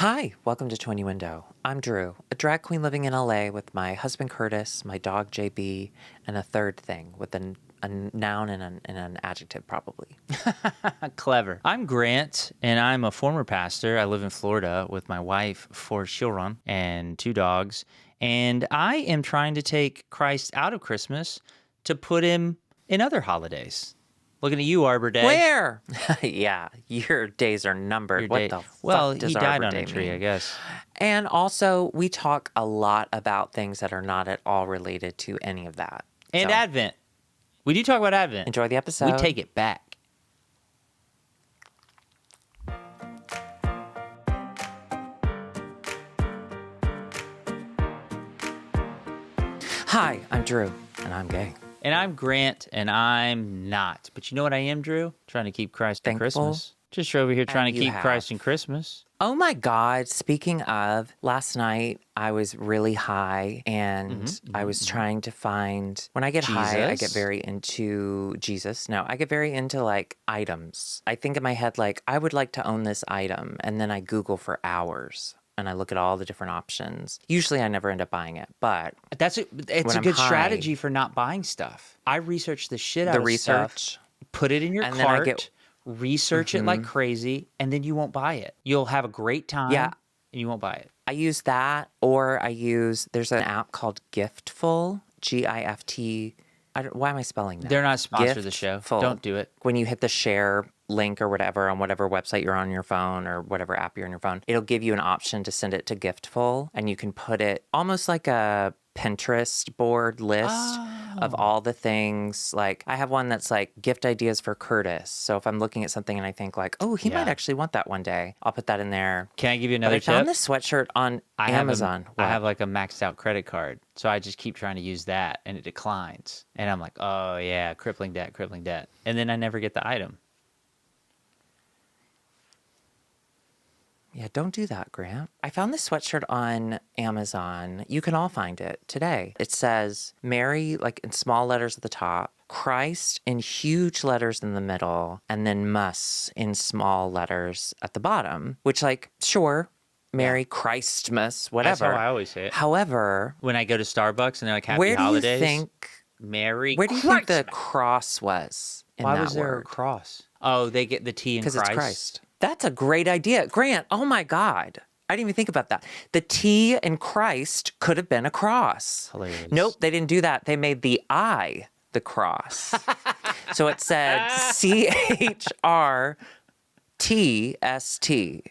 Hi, welcome to Twinnuendo. I'm Drew, a drag queen living in LA with my husband Curtis, my dog JB, and a third thing with a noun and an adjective probably. Clever. I'm Grant, and I'm a former pastor. I live in Florida with my wife, 4 children, and 2 dogs. And I am trying to take Christ out of Christmas to put him in other holidays. Looking at you, Arbor Day. Where? Yeah, your days are numbered. What the fuck does he died Arbor on Day a tree, mean? I guess. And also, we talk a lot about things that are not at all related to any of that. And So, Advent. We do talk about Advent. enjoy the episode. We take it back. Hi, I'm Drew, and I'm gay. And I'm Grant, and I'm not. But you know what I am, Drew? Trying to keep Christ in Thankful. Christmas. Just over here trying to you keep have. Christ in Christmas. Oh my God. Speaking of, last night I was really high and I was trying to find, when I get high, I get Jesus? very into Jesus. No, I get very into like items. I think in my head, like, I would like to own this item. And then I Google for hours and I look at all the different options. Usually I never end up buying it, but It's When a I'm good high- strategy for not buying stuff. I research the shit out the of research. stuff, put it in your And then I cart, get- research it like crazy, and then you won't buy it. You'll have a great time, Yeah. and you won't buy it. I use that, or there's an app called Giftful, Gift. Why am I spelling that? They're not sponsored of the show. Giftful. Don't do it. When you hit the share link or whatever on whatever website you're on your phone or whatever app you're on your phone, it'll give you an option to send it to Giftful, and you can put it almost like a Pinterest board list of all the things. Like I have one that's like gift ideas for Curtis. So if I'm looking at something and I think like, oh, he might Yeah. actually want that one day, I'll put that in there. Can I give you But another I tip? found this sweatshirt on Amazon. I What? have like a maxed out credit card, so I just keep trying to use that, and it declines. And I'm like, oh yeah, crippling debt, and then I never get the item. Yeah, don't do that, Grant. I found this sweatshirt on Amazon. You can all find it today. It says Mary, like in small letters at the top, Christ in huge letters in the middle, and then Mus in small letters at the bottom, which, like, sure, Merry Christmas, whatever. That's how I always say it. However, When I go to Starbucks and they're like, "Happy where do holidays," you think Merry where do you think the Christmas. cross was in Why that was there a word? cross? Oh, they get the T in Because Christ. it's Christ. That's a great idea. Grant, oh my God. I didn't even think about that. The T in Christ could have been a cross. Hilarious. Nope, they didn't do that. They made the I the cross. So it said CHRTST.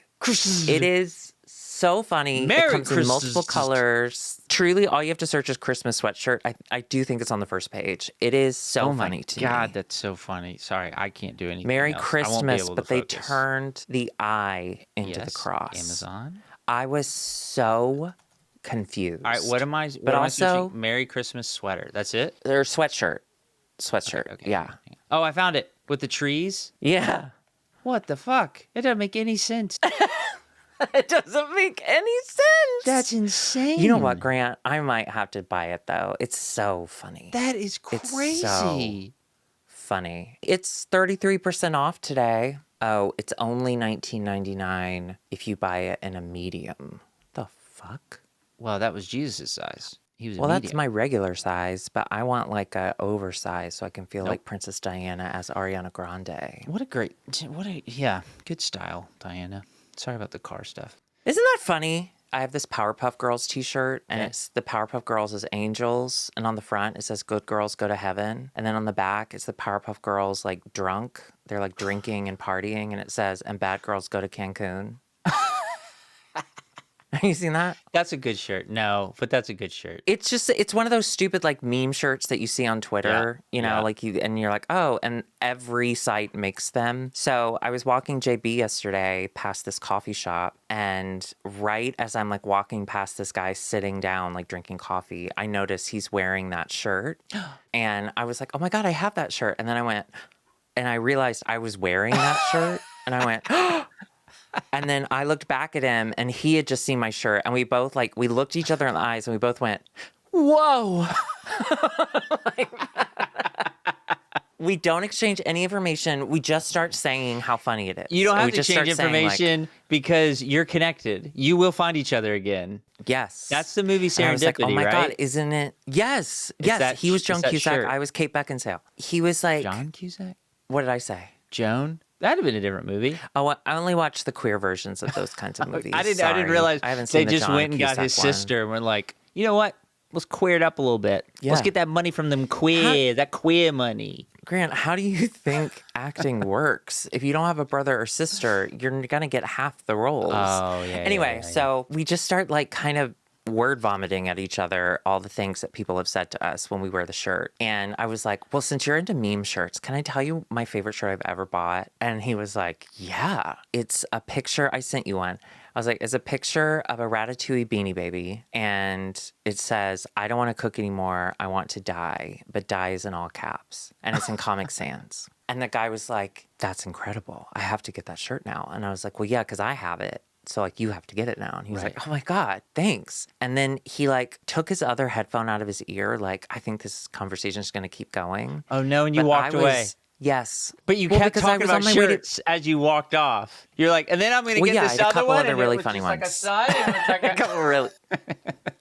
It is so funny. Merry It comes in multiple Christmas. colors. Truly, all you have to search is Christmas sweatshirt. I do think it's on the first page. It is so Oh my funny to God, me. that's so funny. Sorry, I can't do anything Merry else. I won't be Christmas, able but to they focus. turned the I into the Yes, cross. Amazon. I was so confused. All right, what am I? But also, Merry Christmas sweater. That's it. their sweatshirt. Sweatshirt. Okay. Yeah. hang on. Oh, I found it with the trees. Yeah. What the fuck? It doesn't make any sense. It doesn't make any sense. That's insane. You know what, Grant? I might have to buy it though. It's so funny. That is It's crazy. so funny. It's 33% off today. Oh, it's only $19.99 if you buy it in a medium. The fuck? Well, that was Jesus' size. He was a Well, that's medium. my regular size, but I want like a oversized so I can feel like Princess Diana as Ariana Grande. Yeah, good style, Diana. Sorry about the car stuff. Isn't that funny? I have this Powerpuff Girls t-shirt, and Yeah. it's the Powerpuff Girls as angels, and on the front it says "Good girls go to heaven," and then on the back it's the Powerpuff Girls like drunk. They're like drinking and partying, and it says "And bad girls go to Cancun." Have you seen that? That's a good shirt. No, but that's a good shirt. It's one of those stupid like meme shirts that you see on Twitter, you know, yeah. like and you're like, oh, and every site makes them. So I was walking JB yesterday past this coffee shop, and right as I'm like walking past this guy sitting down, like drinking coffee, I noticed he's wearing that shirt. And I was like, oh my God, I have that shirt. And then I went, and I realized I was wearing that shirt, and I went, and then I looked back at him, and he had just seen my shirt, and we both we looked each other in the eyes, and we both went, whoa. We don't exchange any information. We just start saying how funny it is. You don't And have we to just change start saying, like, information because you're connected. You will find each other again. yes. That's the movie And I was like, oh Serendipity, my God, right? isn't it? Yes. It's Yes. that He was it's Joan that Cusack. shirt. I was Kate Beckinsale. He was like, John Cusack? what did I say? Joan? That'd have been a different movie. Oh, I only watch the queer versions of those kinds of movies. I didn't Sorry. realize I haven't they seen the just John went and got Cusack his one. sister and were like, you know what? Let's queer it up a little bit. Let's Yeah. get that money from them queer, that queer money. Grant, how do you think acting works? If you don't have a brother or sister, you're going to get half the roles. Oh, yeah. Anyway, so we just start like kind of word vomiting at each other all the things that people have said to us when we wear the shirt. And I was like, well, since you're into meme shirts, can I tell you my favorite shirt I've ever bought? And he was like, yeah, it's a picture. I sent you one. I was like, it's a picture of a Ratatouille Beanie Baby. And it says, I don't want to cook anymore. I want to die. But die is in all caps. And it's in Comic Sans. And the guy was like, that's incredible. I have to get that shirt now. And I was like, well, yeah, because I have it. So like, you have to get it now. And he was like, oh my God, thanks. And then he like took his other headphone out of his ear. Like, I think this conversation is going to keep going. Oh no, and you But walked away. Yes. But you Well, kept because I talking was about on my way to- shirts as you walked off. You're like, and then I'm going to Well, get yeah, I this had a other couple one. other And really it was funny just like a ones. side. It was like A couple really,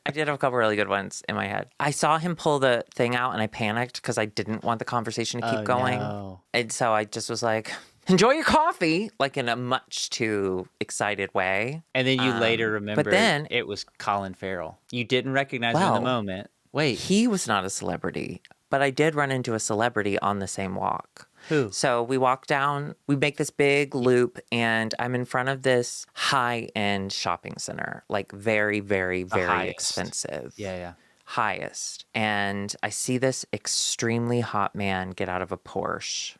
I did have a couple really good ones in my head. I saw him pull the thing out and I panicked because I didn't want the conversation to keep going. No. And so I just was like, enjoy your coffee, like in a much too excited way. And then you later remembered then- it was Colin Farrell. You didn't recognize him in the Well, moment. Wait, He was not a celebrity, but I did run into a celebrity on the same walk. who? So we walk down, we make this big loop, and I'm in front of this high-end shopping center, like very, very, very highest. expensive. Yeah. Highest. And I see this extremely hot man get out of a Porsche.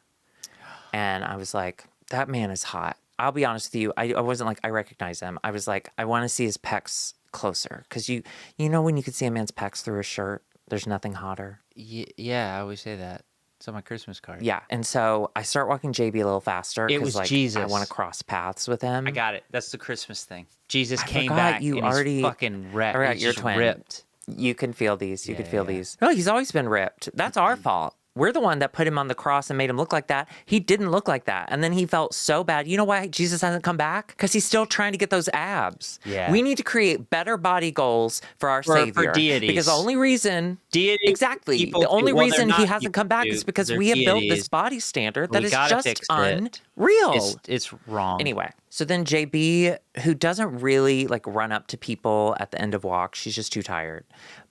And I was like, that man is hot. I'll be honest with you. I wasn't like, I recognize him. I was like, I want to see his pecs closer. Because you know when you can see a man's pecs through a shirt, there's nothing hotter. Yeah, I always say that. It's on my Christmas card. Yeah. And so I start walking JB a little faster. It was like, Jesus. I want to cross paths with him. I got it. That's the Christmas thing. Jesus I came forgot back you and already- he's fucking ripped. I forgot He's you're just twin. ripped. You can feel these. You Yeah, can feel yeah. these. No, he's always been ripped. That's our fault. We're the one that put him on the cross and made him look like that. He didn't look like that. And then he felt so bad. You know why Jesus hasn't come back? Because he's still trying to get those abs. Yeah. We need to create better body goals for our For Savior. deities. Because the only reason... Deity Exactly. people The only do- well, they're reason he not hasn't people come back do, is because they're we have built deities. this body standard We that is gotta just fix it. unreal. It's wrong. Anyway, so then JB, who doesn't really like run up to people at the end of walk, she's just too tired,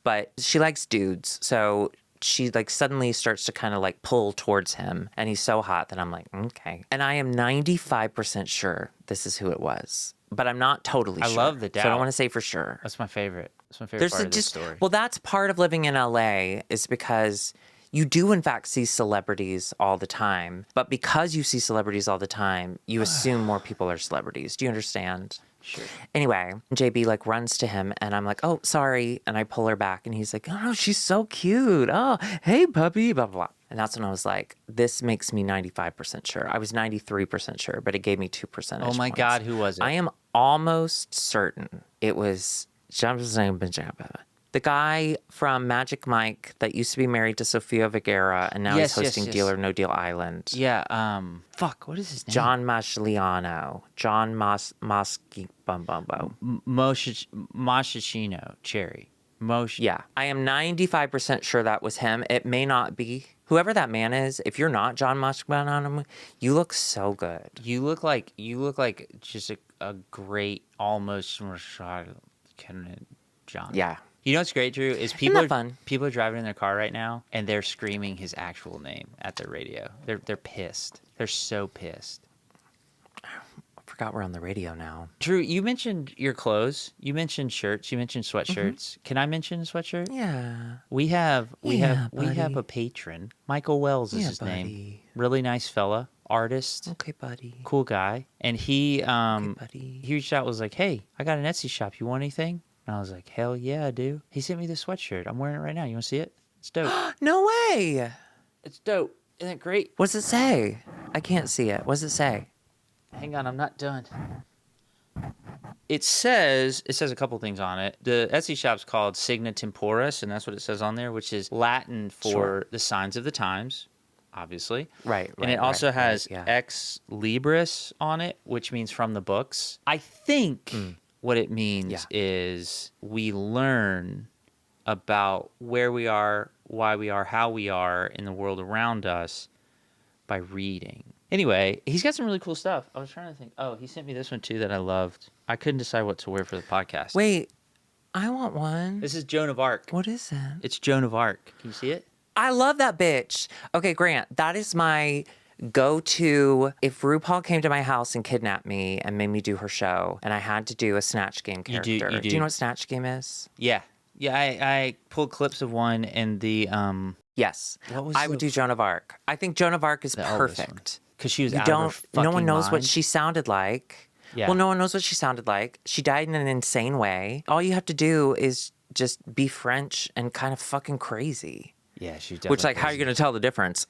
but she likes dudes. So she like suddenly starts to kind of like pull towards him, and he's so hot that I'm like, okay. And I am 95% sure this is who it was, but I'm not totally I sure. love the So I don't doubt. want to say for sure. That's my favorite. That's my favorite There's part a of this just story. well, that's part of living in LA is because you do in fact see celebrities all the time, but because you see celebrities all the time, you assume more people are celebrities. Do you understand? Sure. Anyway, JB like runs to him and I'm like, oh, sorry. And I pull her back and he's like, oh, she's so cute. Oh, hey, puppy, blah, blah, blah. And that's when I was like, this makes me 95% sure. I was 93% sure, but it gave me 2%. Oh my God, who was it? I am almost certain it was the guy from Magic Mike that used to be married to Sofia Vergara and now Yes, he's yes, hosting yes. Deal or No Deal Island. Yeah, fuck, what is his name? John Masliano. John Moski Bum. Moschino, Cherry. Yeah. I am 95% sure that was him. It may not be. Whoever that man is, if you're not John Masliano, you look so good. You look like just a great almost John. Yeah. You know what's great, Drew, is that fun? people are driving in their car right now and they're screaming his actual name at their radio. They're pissed. They're so pissed. I forgot we're on the radio now. Drew, you mentioned your clothes. You mentioned shirts. You mentioned sweatshirts. Can I mention a sweatshirt? Yeah. We have buddy. a patron. Michael Wells is Yeah, his name. buddy. Really nice fella, artist, Okay, buddy. cool guy. And he buddy. he reached out, was like, "Hey, I got an Etsy shop. You want anything?" And I was like, "Hell yeah, I do." He sent me this sweatshirt. I'm wearing it right now. You want to see it? It's dope. No way. It's dope. Isn't it great? What's it say? I can't see it. What does it say? Hang on, I'm not done. It says a couple things on it. The Etsy shop's called Signa Temporis, and that's what it says on there, which is Latin for Sure. the signs of the times. obviously. Right, And it right, also right, right, has yeah. ex libris on it, which means from the books. I think what it Yeah. means is we learn about where we are, why we are, how we are in the world around us by reading. Anyway, he's got some really cool stuff. I was trying to think. Oh, he sent me this one too that I loved. I couldn't decide what to wear for the podcast. Wait, I want one. This is Joan of Arc. What is it? It's Joan of Arc. Can you see it? I love that bitch. Okay, Grant, that is my go-to. If RuPaul came to my house and kidnapped me and made me do her show, and I had to do a Snatch Game You do- character. you Do do. you know what Snatch Game is? Yeah. Yeah, I pulled clips of one and the Yes. What was I would do Joan of Arc. I think Joan of Arc is Elvis one. perfect. Because she was You out don't. of her fucking No one knows what mind. she sounded like. Yeah. Well, no one knows what she sounded like. She died in an insane way. All you have to do is just be French and kind of fucking crazy. Yeah, she was definitely Which, like, how are you going to tell the difference?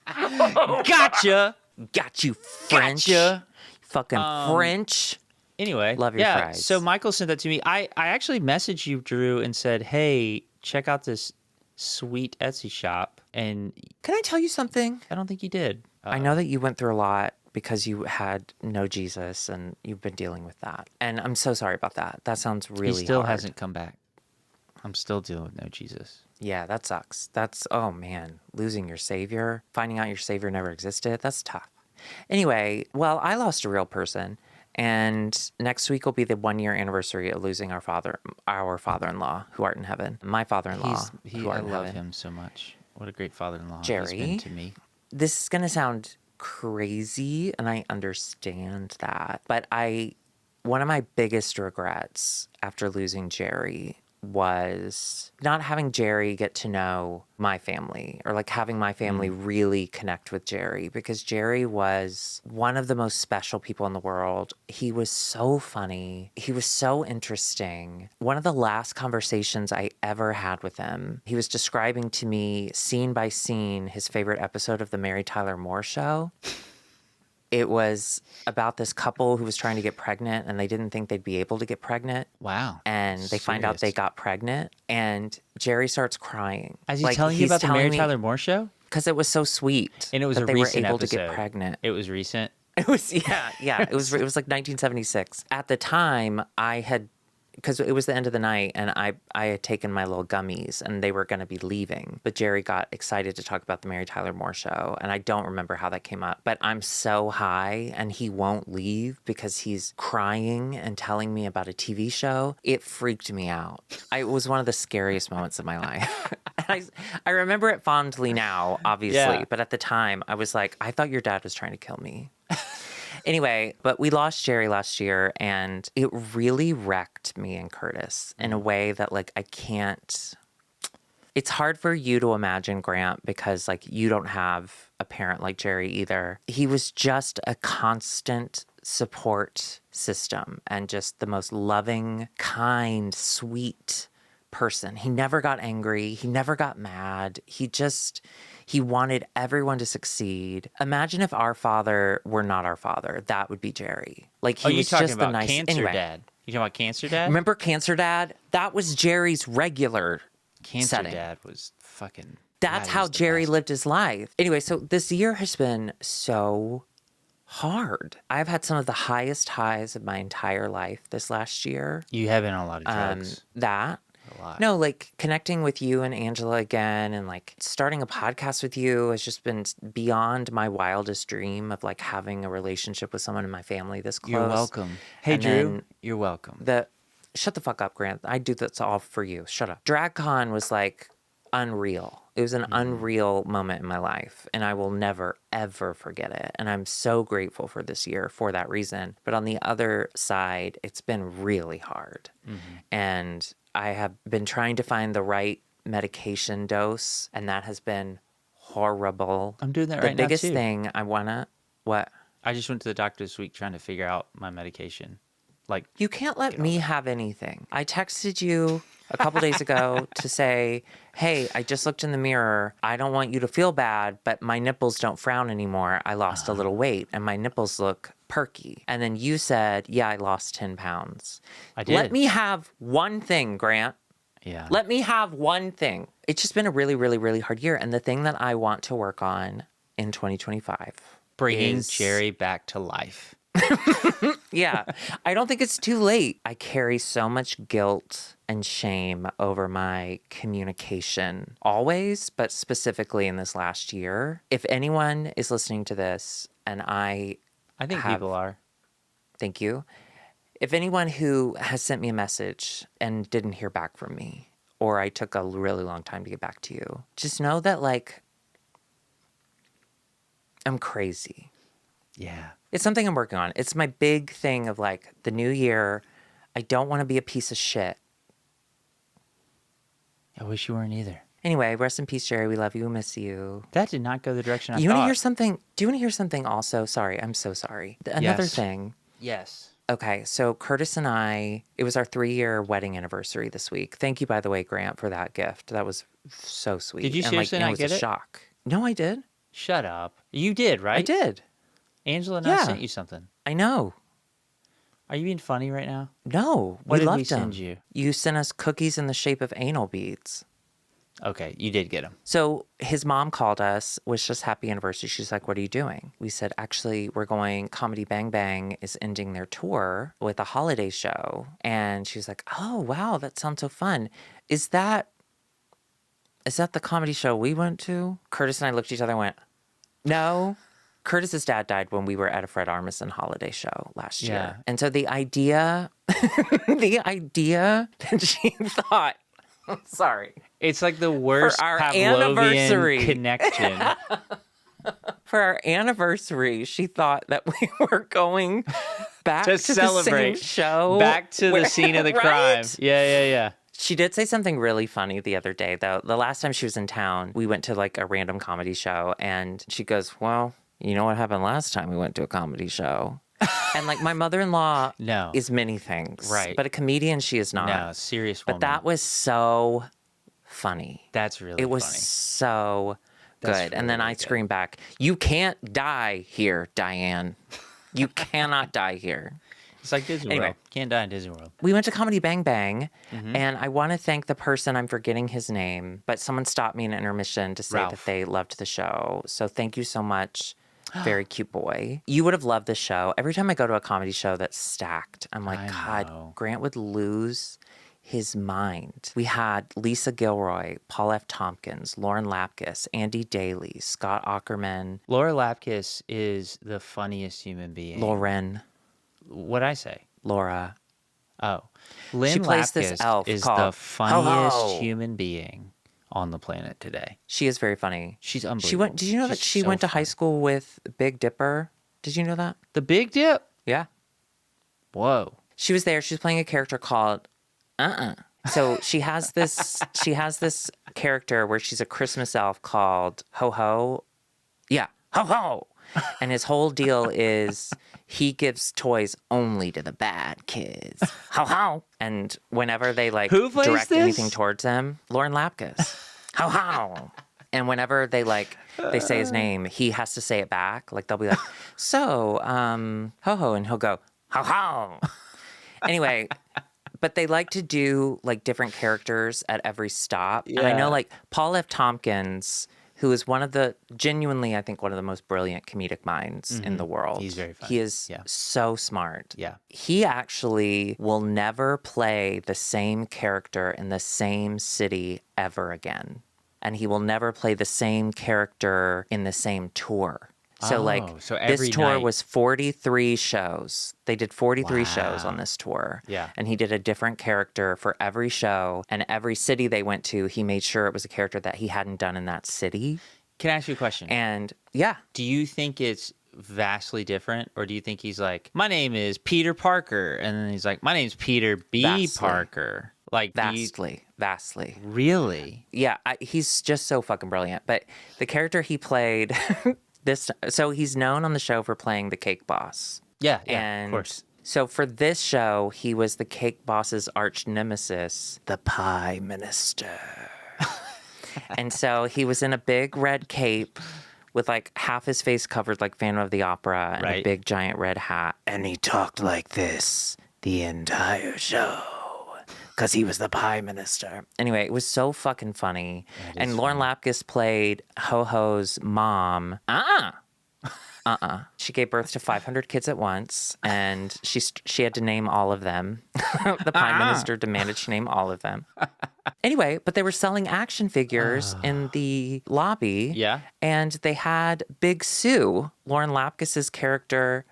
Gotcha. Got you, French. Gotcha. Fucking French. Anyway, Love your yeah. fries. So Michael sent that to me. I actually messaged you, Drew, and said, "Hey, check out this sweet Etsy shop." And Can I tell you something? I don't think you did. I know that you went through a lot because you had no Jesus and you've been dealing with that. And I'm so sorry about that. That sounds really he still hard. hasn't come back. I'm still dealing with no Jesus. Yeah, that sucks. That's, oh man, losing your savior, finding out your savior never existed. That's tough. Anyway, well, I lost a real person. And next week will be the 1 year anniversary of losing our father-in-law, who art in heaven. My father-in-law, who I art in love heaven. him so much. What a great father-in-law he's Jerry. been to me. This is going to sound crazy, and I understand that. But one of my biggest regrets after losing Jerry was not having Jerry get to know my family, or like having my family really connect with Jerry, because Jerry was one of the most special people in the world. He was so funny. He was so interesting. One of the last conversations I ever had with him, he was describing to me scene by scene his favorite episode of the Mary Tyler Moore Show. It was about this couple who was trying to get pregnant, and they didn't think they'd be able to get pregnant. Wow. And they find out they Serious. got pregnant, and Jerry starts crying. Is he telling you about the Mary Tyler Moore Show? Because it was so sweet. And it was that a they recent were able episode. to get pregnant. It was recent. It was, yeah. It was like 1976. At the time, because it was the end of the night, and I had taken my little gummies, and they were going to be leaving. But Jerry got excited to talk about the Mary Tyler Moore Show, and I don't remember how that came up. But I'm so high, and he won't leave because he's crying and telling me about a TV show. It freaked me out. It was one of the scariest moments of my life. And I remember it fondly now, obviously. Yeah. But at the time, I was like, I thought your dad was trying to kill me. Anyway, but we lost Jerry last year, and it really wrecked me and Curtis in a way that, like, I can't. It's hard for you to imagine, Grant, because, like, you don't have a parent like Jerry either. He was just a constant support system and just the most loving, kind, sweet person. He never got angry. He never got mad. He wanted everyone to succeed. Imagine if our father were not our father. That would be Jerry. Like, he you was talking just the about nice. Cancer Anyway, Dad? You talking about Cancer Dad? remember Cancer Dad? That was Jerry's regular Cancer setting. Dad was fucking. That's God, he how was the Jerry best. lived his life. Anyway, so this year has been so hard. I've had some of the highest highs of my entire life this last year. You have been on a lot of drugs. That. A lot. No, like connecting with you and Angela again, and like starting a podcast with you has just been beyond my wildest dream of like having a relationship with someone in my family this close. You're welcome. Hey, And Drew. then You're welcome. Shut the fuck up, Grant. I do that's all for you. Shut up. DragCon was like unreal. It was an unreal moment in my life, and I will never, ever forget it. And I'm so grateful for this year for that reason. But on the other side, it's been really hard. And I have been trying to find the right medication dose, and that has been horrible. I'm doing that the right now, biggest too. thing I want to, what? I just went to the doctor this week trying to figure out my medication. Like, You can't let me have anything. I texted you a couple days ago to say, hey, I just looked in the mirror. I don't want you to feel bad, but my nipples don't frown anymore. I lost a little weight and my nipples look perky. And then you said, yeah, I lost 10 pounds. I did. Let me have one thing, Grant. Yeah. Let me have one thing. It's just been a really, really, really hard year. And the thing that I want to work on in 2025 Bringing is Jerry back to life. yeah, I don't think it's too late. I carry so much guilt and shame over my communication always, but specifically in this last year. If anyone is listening to this and I think people are. thank you. If anyone who has sent me a message and didn't hear back from me, or I took a really long time to get back to you, just know that like I'm crazy. Yeah. It's something I'm working on. It's my big thing of like the new year. I don't want to be a piece of shit. I wish you weren't either. Anyway, rest in peace, Jerry. We love you. We miss you. That did not go the direction I You want to thought. hear something? Do you want to hear something also? Sorry, I'm so sorry. Another Yes. thing. Yes. Okay, so Curtis and I, it was our 3-year wedding anniversary this week. Thank you, by the way, Grant, for that gift. That was so sweet. Did you and seriously it not was get a it? shock. No, I did. Shut up. You did, right? I did. Angela and I Yeah. sent you something. I know. Are you being funny right now? No, What did we loved send them. you? You sent us cookies in the shape of anal beads. Okay, you did get them. So his mom called us, wished us happy anniversary. She's like, what are you doing? We said, actually, we're going, Comedy Bang Bang is ending their tour with a holiday show. And she's like, oh, wow, that sounds so fun. Is that the comedy show we went to? Curtis and I looked at each other and went, no. Curtis's dad died when we were at a Fred Armisen holiday show last Yeah. year. And so the idea, that she thought, sorry. It's like the worst our Pavlovian anniversary. connection. For our anniversary, she thought that we were going back To to the celebrate. same show. Back to the scene of the crime. Right? Yeah. She did say something really funny the other day, though. The last time she was in town, we went to like a random comedy show, and she goes, well, you know what happened last time we went to a comedy show? And like my mother-in-law No. is many things. Right. But a comedian she is not. No, serious woman. But that was so funny. That's really It was funny. so That's good. And then really I good. screamed back, you can't die here, Diane. You cannot die here. It's like Disney Anyway. World. Can't die in Disney World. We went to Comedy Bang Bang, Mm-hmm. and I want to thank the person, I'm forgetting his name, but someone stopped me in intermission to say Ralph. that they loved the show. So thank you so much. Very cute boy. You would have loved the show. Every time I go to a comedy show that's stacked, I'm like, I God, know. Grant would lose his mind. We had Lisa Gilroy, Paul F. Tompkins, Lauren Lapkus, Andy Daly, Scott Ackerman, Laura Lapkus is the funniest human being. Lauren, What'd I say? Laura. Oh. Lynn She plays Lapkus this elf is called the funniest Ho-Ho. human being on the planet today. She is very funny. She's unbelievable. She went. Did you know that She's she so went to high funny. school with Big Dipper? Did you know that? The Big Dip? Yeah. Whoa. She was there. She was playing a character called So she has this character where she's a Christmas elf called Ho Ho. Yeah, Ho Ho. And his whole deal is he gives toys only to the bad kids. Ho Ho. And whenever they like Who plays direct this? anything towards him, Lauren Lapkus. Ho Ho. And whenever they say his name, he has to say it back. Like they'll be like, so, Ho Ho, and he'll go, Ho Ho. Anyway, but they like to do like different characters at every stop. And I Yeah. know like Paul F. Tompkins, who is genuinely, I think, one of the most brilliant comedic minds in the world. He's very funny. He is Yeah. so smart. Yeah. He actually will never play the same character in the same city ever again. And he will never play the same character in the same tour. So so this every tour night. was 43 shows. They did 43 shows on this tour. Yeah. And he did a different character for every show. And every city they went to, he made sure it was a character that he hadn't done in that city. Can I ask you a question? And yeah, Do you think it's vastly different, or do you think he's like, my name is Peter Parker, and then he's like, my name's Peter B. Vastly. Parker? Like, do you- vastly. really? Yeah, he's just so fucking brilliant. But the character he played, so he's known on the show for playing the Cake Boss. Yeah, And of course. so for this show, he was the Cake Boss's arch nemesis, the Pie Minister. And so he was in a big red cape with like half his face covered like Phantom of the Opera and a Right. big giant red hat. And he talked like this the entire show. because he was the Prime Minister. Anyway, it was so fucking funny. And Lauren Lapkus played Ho-Ho's mom. She gave birth to 500 kids at once, and she had to name all of them. The Prime Minister demanded she name all of them. Anyway, but they were selling action figures in the lobby. Yeah. And they had Big Sue, Lauren Lapkus's character.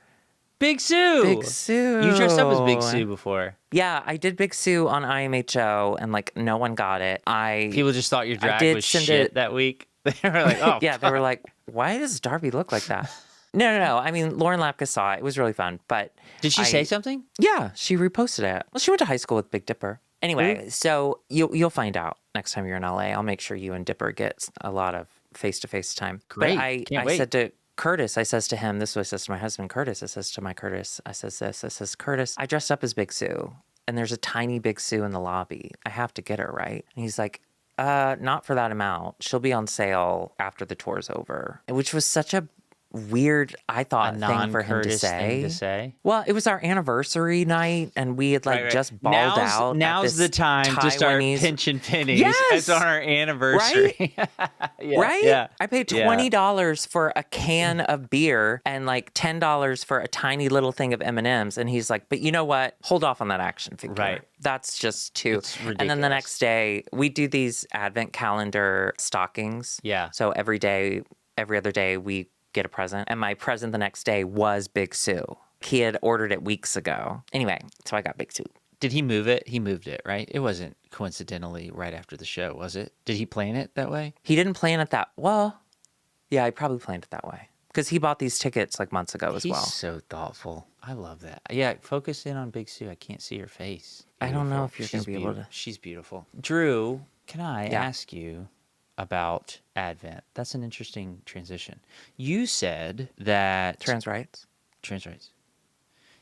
Big Sue. Big Sue. You dressed up as Big Sue before. Yeah, I did Big Sue on IMHO, and like no one got it. People just thought your drag was shit that week. They were like, oh, yeah, they were like, why does Darby look like that? No. I mean, Lauren Lapkus saw it. It was really fun. But did she say something? Yeah, she reposted it. Well, she went to high school with Big Dipper. Anyway, so you'll find out next time you're in LA. I'll make sure you and Dipper get a lot of face-to-face time. Great. But I said to Curtis, I says to him, this is what I says to my husband, Curtis. I says to my Curtis, I says this. I says, Curtis, I dressed up as Big Sue, and there's a tiny Big Sue in the lobby. I have to get her, right? And he's like, not for that amount. She'll be on sale after the tour's over. Which was such a weird, I thought, thing for him to say. Well, it was our anniversary night, and we had just balled out. Now's the time to start pinching pennies. Yes! It's on our anniversary. Right? Yeah, right? Yeah. I paid $20 for a can of beer and like $10 for a tiny little thing of M&Ms. And he's like, but you know what? Hold off on that action figure. Right. That's just too. It's ridiculous. And then the next day, we do these advent calendar stockings. Yeah. So every other day, we get a present. And my present the next day was Big Sue. He had ordered it weeks ago. Anyway, so I got Big Sue. Did he move it? He moved it, right? It wasn't coincidentally right after the show, was it? Did he plan it that way? He didn't plan it that well. Yeah, he probably planned it that way. Because he bought these tickets like months ago as well. He's so thoughtful. I love that. Yeah, focus in on Big Sue. I can't see her face. Beautiful. I don't know if you're going to be able to. She's beautiful. Drew, can I ask you about Advent? That's an interesting transition. You said that... Trans rights.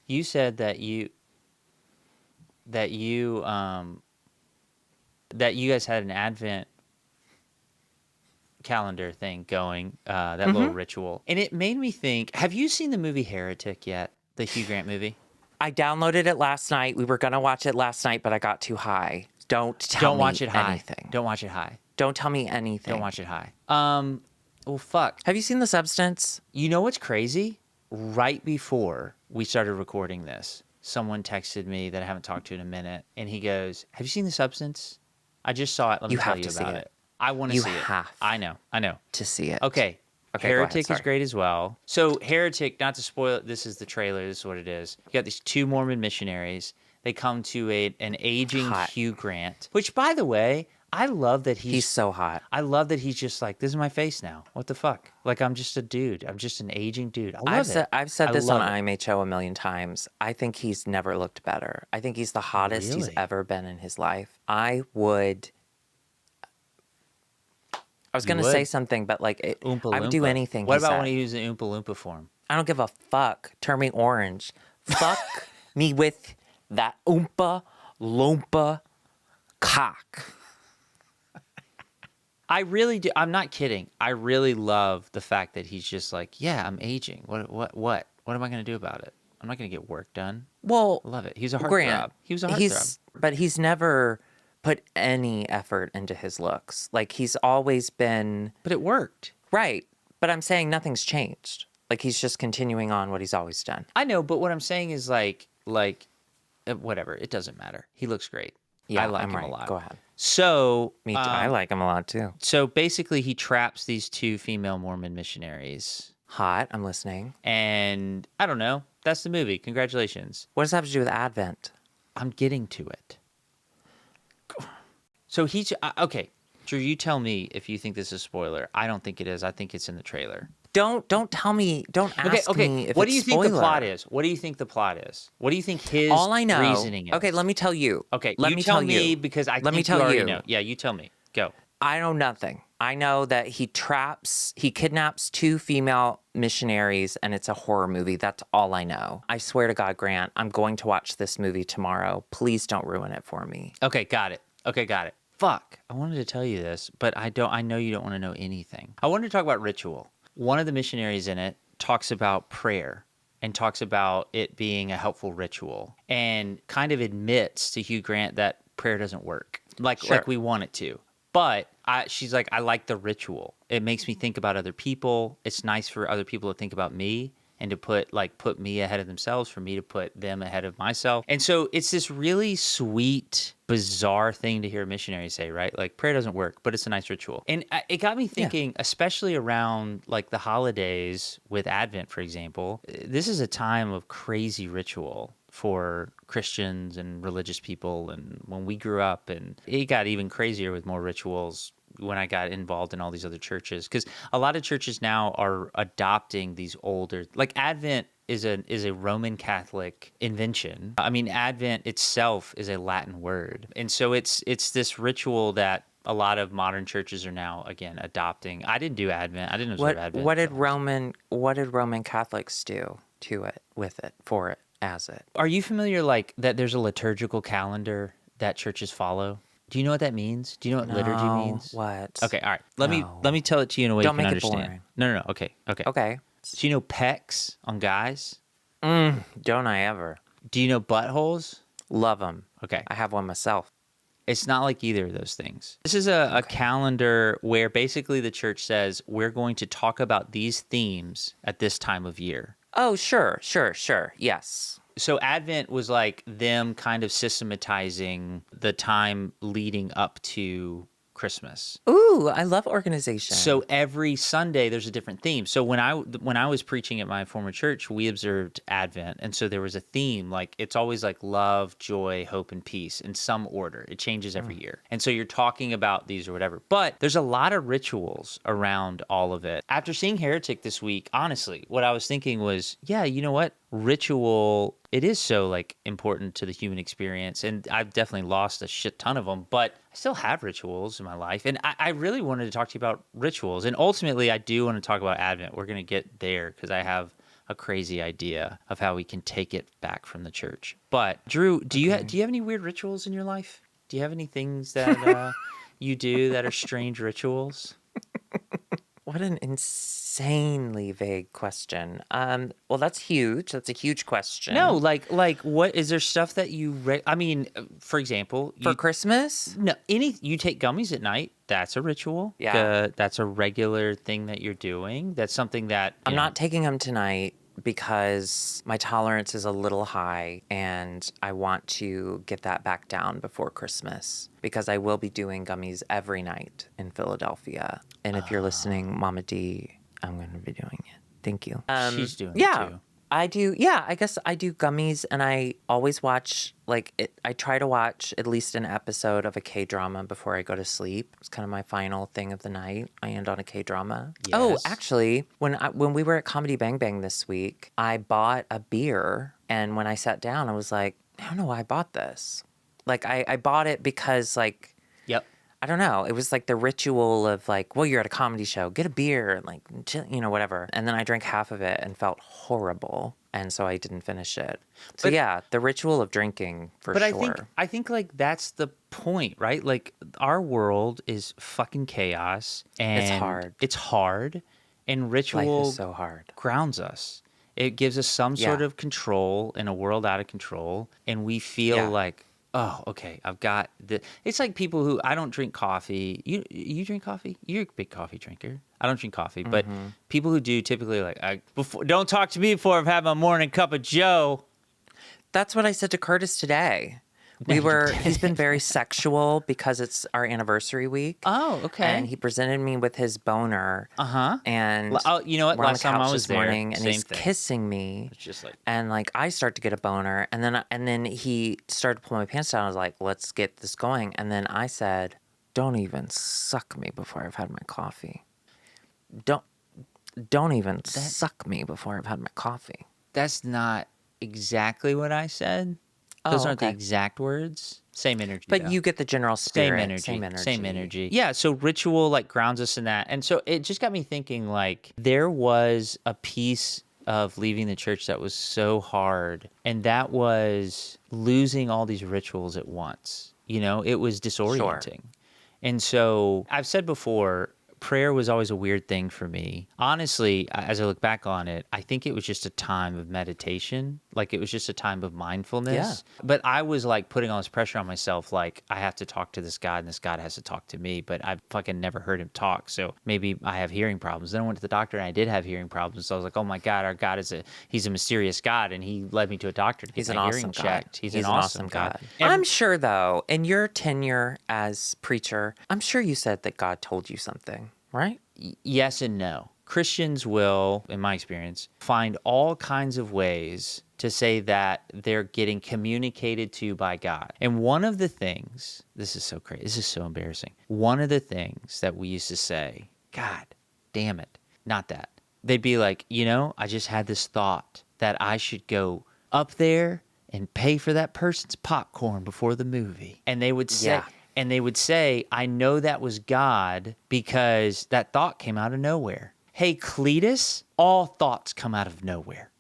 You said that you guys had an Advent calendar thing going, that little ritual. And it made me think, have you seen the movie Heretic yet? The Hugh Grant movie? I downloaded it last night. We were going to watch it last night, but I got too high. Don't watch it high. Anything. Don't watch it high. Don't tell me anything. Don't watch it high. Well, fuck. Have you seen The Substance? You know what's crazy? Right before we started recording this, someone texted me that I haven't talked to in a minute, and he goes, have you seen The Substance? I just saw it. Let me tell you about it. I want to see it. You have. I know. To see it. Okay. Okay, Heretic is great as well. So Heretic, not to spoil it, this is the trailer. This is what it is. You got these two Mormon missionaries. They come to an aging Hugh Grant, which, by the way, I love that he's so hot. I love that he's just like, this is my face now. What the fuck? Like, I'm just a dude. I'm just an aging dude. I love it. I've said this on IMHO a million times. I think he's never looked better. I think he's the hottest he's ever been in his life. I was going to say something, but like, I would do anything. What about when he used an Oompa Loompa form? I don't give a fuck. Turn me orange. Fuck me with that Oompa Loompa cock. I really do. I'm not kidding. I really love the fact that he's just like, yeah, I'm aging. What am I going to do about it? I'm not going to get work done. Well, I love it. He's a heartthrob. He was a heartthrob. But he's never put any effort into his looks. Like, he's always been... But it worked. Right. But I'm saying nothing's changed. Like, he's just continuing on what he's always done. I know, but what I'm saying is like whatever. It doesn't matter. He looks great. Yeah, I like him a lot. Go ahead. So... Me too. I like him a lot, too. So, basically, he traps these two female Mormon missionaries. Hot. I'm listening. And, I don't know. That's the movie. Congratulations. What does that have to do with Advent? I'm getting to it. So, okay. Drew, you tell me if you think this is a spoiler. I don't think it is. I think it's in the trailer. Don't tell me. Don't ask me if what it's do you spoiler. think the plot is? What do you think the plot is? What do you think his All I know, reasoning is? Okay, let me tell you. Okay, let you me tell tell me you. because I let me think tell you already you. know. Yeah, you tell me. Go. I know nothing. I know that he kidnaps two female missionaries, and it's a horror movie. That's all I know. I swear to God, Grant, I'm going to watch this movie tomorrow. Please don't ruin it for me. Okay, got it. Fuck. I wanted to tell you this, but I know you don't want to know anything. I wanted to talk about ritual. One of the missionaries in it talks about prayer and talks about it being a helpful ritual and kind of admits to Hugh Grant that prayer doesn't work like Sure. we want it to. But she's like, I like the ritual. It makes me think about other people. It's nice for other people to think about me and to put me ahead of themselves, for me to put them ahead of myself. And so it's this really sweet, bizarre thing to hear a missionary say, right? Like prayer doesn't work, but it's a nice ritual. And it got me thinking, especially around like the holidays with Advent, for example, this is a time of crazy ritual for Christians and religious people. And when we grew up, and it got even crazier with more rituals when I got involved in all these other churches, because a lot of churches now are adopting these older, like Advent is a Roman Catholic invention. I mean, Advent itself is a Latin word, and so it's this ritual that a lot of modern churches are now again adopting. I didn't do Advent. I didn't observe Advent. What did Roman Catholics do to it, with it, for it, as it? Are you familiar like that? There's a liturgical calendar that churches follow. Do you know what that means? Do you know what liturgy No. means? What? Okay, all right. Let No. me tell it to you in a way Don't you can make it understand. boring. No. Okay. Okay. So you know pecs on guys? Don't I ever. Do you know buttholes? Love them. Okay. I have one myself. It's not like either of those things. This is a calendar where basically the church says we're going to talk about these themes at this time of year. Oh, sure. Yes. So Advent was like them kind of systematizing the time leading up to Christmas. Ooh, I love organization. So every Sunday there's a different theme. So when I was preaching at my former church, we observed Advent, and so there was a theme. Like it's always like love, joy, hope, and peace in some order. It changes every year, and so you're talking about these or whatever. But there's a lot of rituals around all of it. After seeing Heretic this week, honestly, what I was thinking was, yeah, you know what? Ritual, it is so like important to the human experience, and I've definitely lost a shit ton of them, but I still have rituals in my life, and I really wanted to talk to you about rituals, and ultimately I do want to talk about Advent. We're going to get there because I have a crazy idea of how we can take it back from the church. But Drew, do you have any weird rituals in your life? Do you have any things that you do that are strange rituals? What an insanely vague question. Well, that's huge. That's a huge question. No, like what is there stuff that you I mean, for example, For Christmas? no, you take gummies at night. That's a ritual. Yeah. That's a regular thing that you're doing. That's something that I'm not taking them tonight because my tolerance is a little high and I want to get that back down before Christmas because I will be doing gummies every night in Philadelphia. And if you're listening, Mama D, I'm going to be doing it. Thank you. She's doing it Yeah. too. I do. Yeah, I guess I do gummies, and I always watch I try to watch at least an episode of a K-drama before I go to sleep. It's kind of my final thing of the night. I end on a K-drama. Oh, Yes. actually, when we were at Comedy Bang Bang this week, I bought a beer, and when I sat down, I was like, I don't know why I bought this. Like I bought it because like. Yep. I don't know. It was like the ritual of like, well, you're at a comedy show, get a beer and like, whatever. And then I drank half of it and felt horrible. And so I didn't finish it. So yeah, the ritual of drinking for sure. But I think like that's the point, right? Like our world is fucking chaos and It's hard. And ritual Life is so hard. grounds us. It gives us some sort Yeah. of control in a world out of control. And we feel like, oh, okay, I've got the. It's like people who I don't drink coffee. You drink coffee? You're a big coffee drinker. I don't drink coffee, but people who do typically don't talk to me before I've had my morning cup of Joe. That's what I said to Curtis today. He's been very sexual because it's our anniversary week. Oh, okay. And he presented me with his boner. Uh-huh. And you know what? we're on Last the time I couch was this there, morning, and same he's thing. kissing me. It's just like, and like I start to get a boner, and then he started to pull my pants down. I was like, "Let's get this going." And then I said, "Don't even suck me before I've had my coffee. Don't even suck me before I've had my coffee." that's not exactly what I said. Those aren't the exact words. Same energy, But though. you get the general spirit. Same energy. Yeah, so ritual like grounds us in that. And so it just got me thinking like there was a piece of leaving the church that was so hard, and that was losing all these rituals at once. You know, it was disorienting. And so I've said before, prayer was always a weird thing for me. Honestly, as I look back on it, I think it was just a time of meditation. Like it was just a time of Yeah. mindfulness. But I was like putting all this pressure on myself. Like I have to talk to this God and this God has to talk to me. But I've fucking never heard him talk. So maybe I have hearing problems. Then I went to the doctor and I did have hearing problems. So I was like, oh my God, our God he's a mysterious God. And he led me to a doctor to get He's an my hearing awesome God. checked. He's an awesome God. I'm sure, though, in your tenure as preacher, I'm sure you said that God told you something, right? Yes and no. Christians will, in my experience, find all kinds of ways to say that they're getting communicated to by God. And one of the things, this is so crazy, this is so embarrassing. One of the things that we used to say, God damn it, not that. They'd be like, I just had this thought that I should go up there and pay for that person's popcorn before the movie. And they would say, Yeah. I know that was God because that thought came out of nowhere. Hey, Cletus, all thoughts come out of nowhere.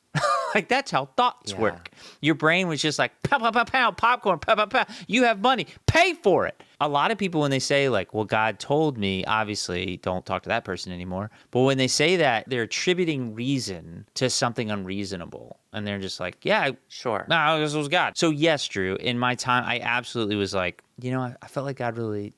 Like, that's how thoughts Yeah. work. Your brain was just like, pow, pow, pow, pow, popcorn, pow, pow, pow. You have money, pay for it. A lot of people, when they say, like, well, God told me, obviously, don't talk to that person anymore. But when they say that, they're attributing reason to something unreasonable. And they're just like, yeah, Sure. no, this was God. So, yes, Drew, in my time, I absolutely was like, I felt like God really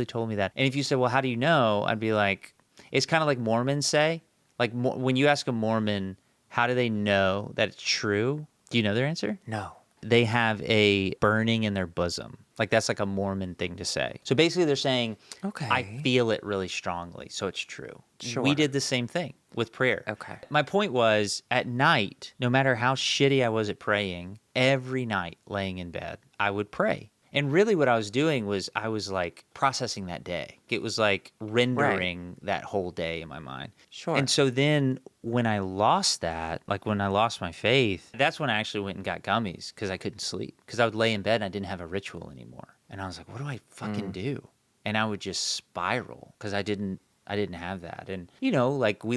told me that. And if you said, well, how do you know? I'd be like, it's kind of like Mormons say. Like, when you ask a Mormon, how do they know that it's true? Do you know their answer? No. They have a burning in their bosom. Like, that's like a Mormon thing to say. So basically they're saying, Okay. I feel it really strongly, so it's true. Sure. We did the same thing with prayer. Okay. My point was, at night, no matter how shitty I was at praying, every night laying in bed, I would pray. And really what I was doing was I was like processing that day. It was like rendering that whole day in my mind. Sure. And so then when I lost that, like when I lost my faith, that's when I actually went and got gummies because I couldn't sleep. Because I would lay in bed and I didn't have a ritual anymore. And I was like, what do I fucking do? And I would just spiral because I didn't have that. And, like we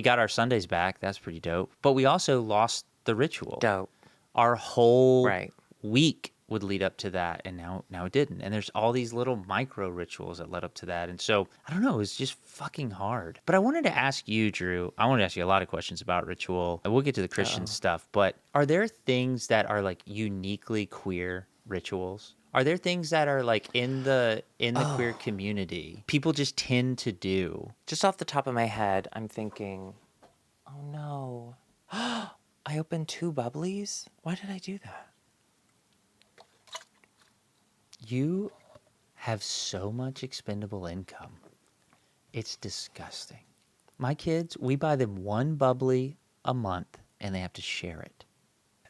got our Sundays back. That's pretty dope. But we also lost the ritual. Dope. Our whole Right. week would lead up to that, and now it didn't. And there's all these little micro rituals that led up to that. And so, I don't know, it's just fucking hard. But I wanted to ask you, Drew, I wanted to ask you a lot of questions about ritual. And we'll get to the Christian stuff, but are there things that are like uniquely queer rituals? Are there things that are like in the queer community people just tend to do? Just off the top of my head, I'm thinking, oh no. I opened 2 bubblies? Why did I do that? You have so much expendable income. It's disgusting. My kids, we buy them 1 bubbly a month and they have to share it.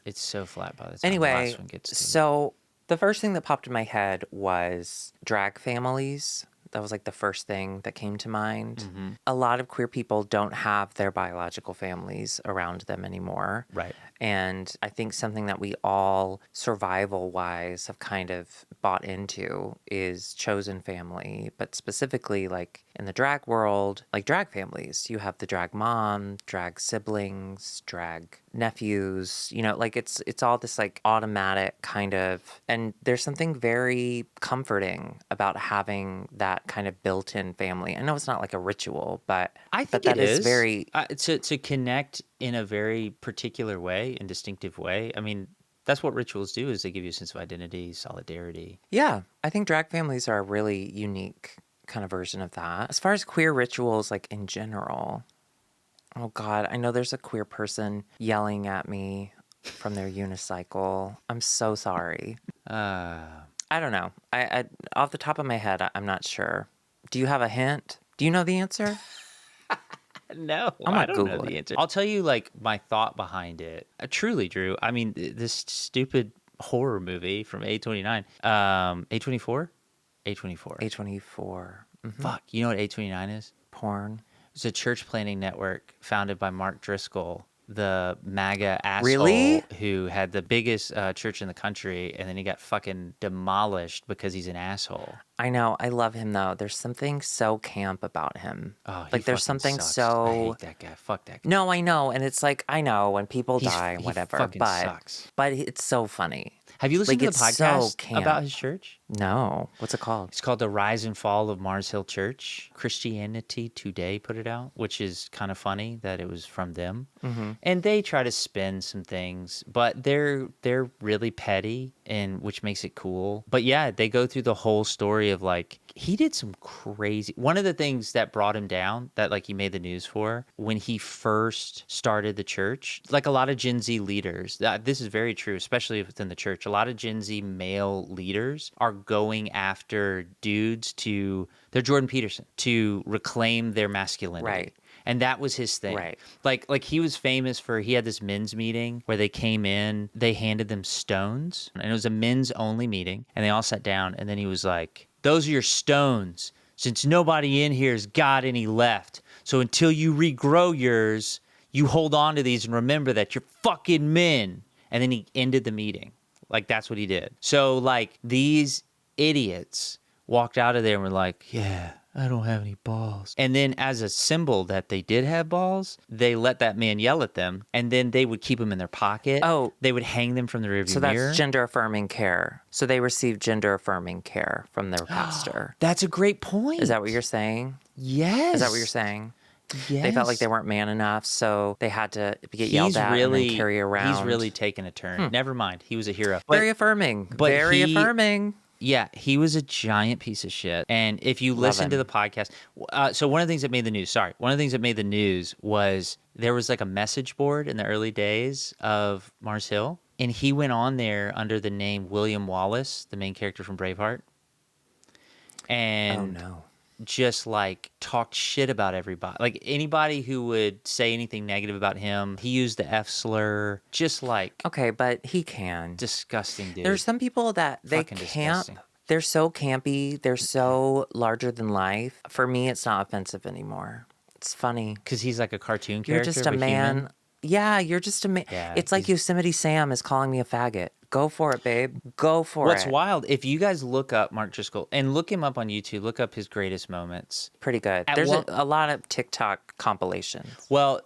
It's so flat by the time the Anyway, last one gets to them. so the first thing that popped in my head was drag families. That was like the first thing that came to mind. Mm-hmm. A lot of queer people don't have their biological families around them anymore. Right. And I think something that we all survival-wise have kind of bought into is chosen family, but specifically like in the drag world, like drag families. You have the drag mom, drag siblings, drag nephews, like it's all this like automatic kind of, and there's something very comforting about having that kind of built-in family. I know it's not like a ritual, but I think that it is very to connect in a very particular way and distinctive way. I mean, that's what rituals do, is they give you a sense of identity, solidarity. Yeah, I think drag families are a really unique kind of version of that. As far as queer rituals, like in general, oh God, I know there's a queer person yelling at me from their unicycle. I'm so sorry. I don't know. I off the top of my head, I'm not sure. Do you have a hint? Do you know the answer? No, I'm I gonna don't know Google the it. answer. I'll tell you like my thought behind it. Truly, Drew. I mean, this stupid horror movie from A29. A24? A24. A24. Fuck. You know what A29 is? Porn. It's a church planning network founded by Mark Driscoll, the MAGA asshole Really? who had the biggest church in the country, and then he got fucking demolished because he's an asshole. I know. I love him though. There's something so camp about him. Oh, like there's fucking something sucks. so. I hate that guy. Fuck that guy. No, I know, and it's like I know when people die, He whatever, fucking but sucks. but it's so funny. Have you listened Like, to the it's so podcast camp. about his church? No. What's it called? It's called The Rise and Fall of Mars Hill Church. Christianity Today put it out, which is kind of funny that it was from them. And they try to spin some things, but they're really petty, and which makes it cool. But yeah, they go through the whole story of like he did some crazy. One of the things that brought him down, that like he made the news for, when he first started the church, like a lot of Gen Z leaders, this is very true, especially within the church. A lot of Gen Z male leaders are going after dudes they're Jordan Peterson, to reclaim their masculinity. Right. And that was his thing. Right. Like he was famous for, he had this men's meeting where they came in, they handed them stones, and it was a men's only meeting, and they all sat down, and then he was like, "Those are your stones, since nobody in here's got any left. So until you regrow yours, you hold on to these and remember that you're fucking men." And then he ended the meeting. Like that's what he did. So like these idiots walked out of there and were like, "Yeah, I don't have any balls." And then as a symbol that they did have balls, they let that man yell at them, and then they would keep them in their pocket. Oh. They would hang them from the rearview So mirror. that's gender affirming care. So they receive gender affirming care from their pastor. That's a great point. Is that what you're saying? Yes. Is that what you're saying? Yes. They felt like they weren't man enough, so they had to get yelled at and then carry around. He's really taken a turn. Never mind. He was a hero. Very affirming. but Very he- affirming. Yeah, he was a giant piece of shit. And if you listen to the podcast, so one of the things that made the news, was there was like a message board in the early days of Mars Hill, and he went on there under the name William Wallace, the main character from Braveheart, and Oh no. just like talked shit about everybody. Like anybody who would say anything negative about him, he used the F slur. Just like Okay, but he can. disgusting dude. There's some people that they Fucking camp. disgusting. They're so campy. They're so larger than life. For me, it's not offensive anymore. It's funny. Because he's like a cartoon You're character. just a but man. human. Yeah, you're just a man. Yeah, It's like Yosemite Sam is calling me a faggot. Go for it, babe. Go for What's it. wild, if you guys look up Mark Driscoll and look him up on YouTube, look up his greatest moments. Pretty good. At There's one- a lot of TikTok compilations. Well,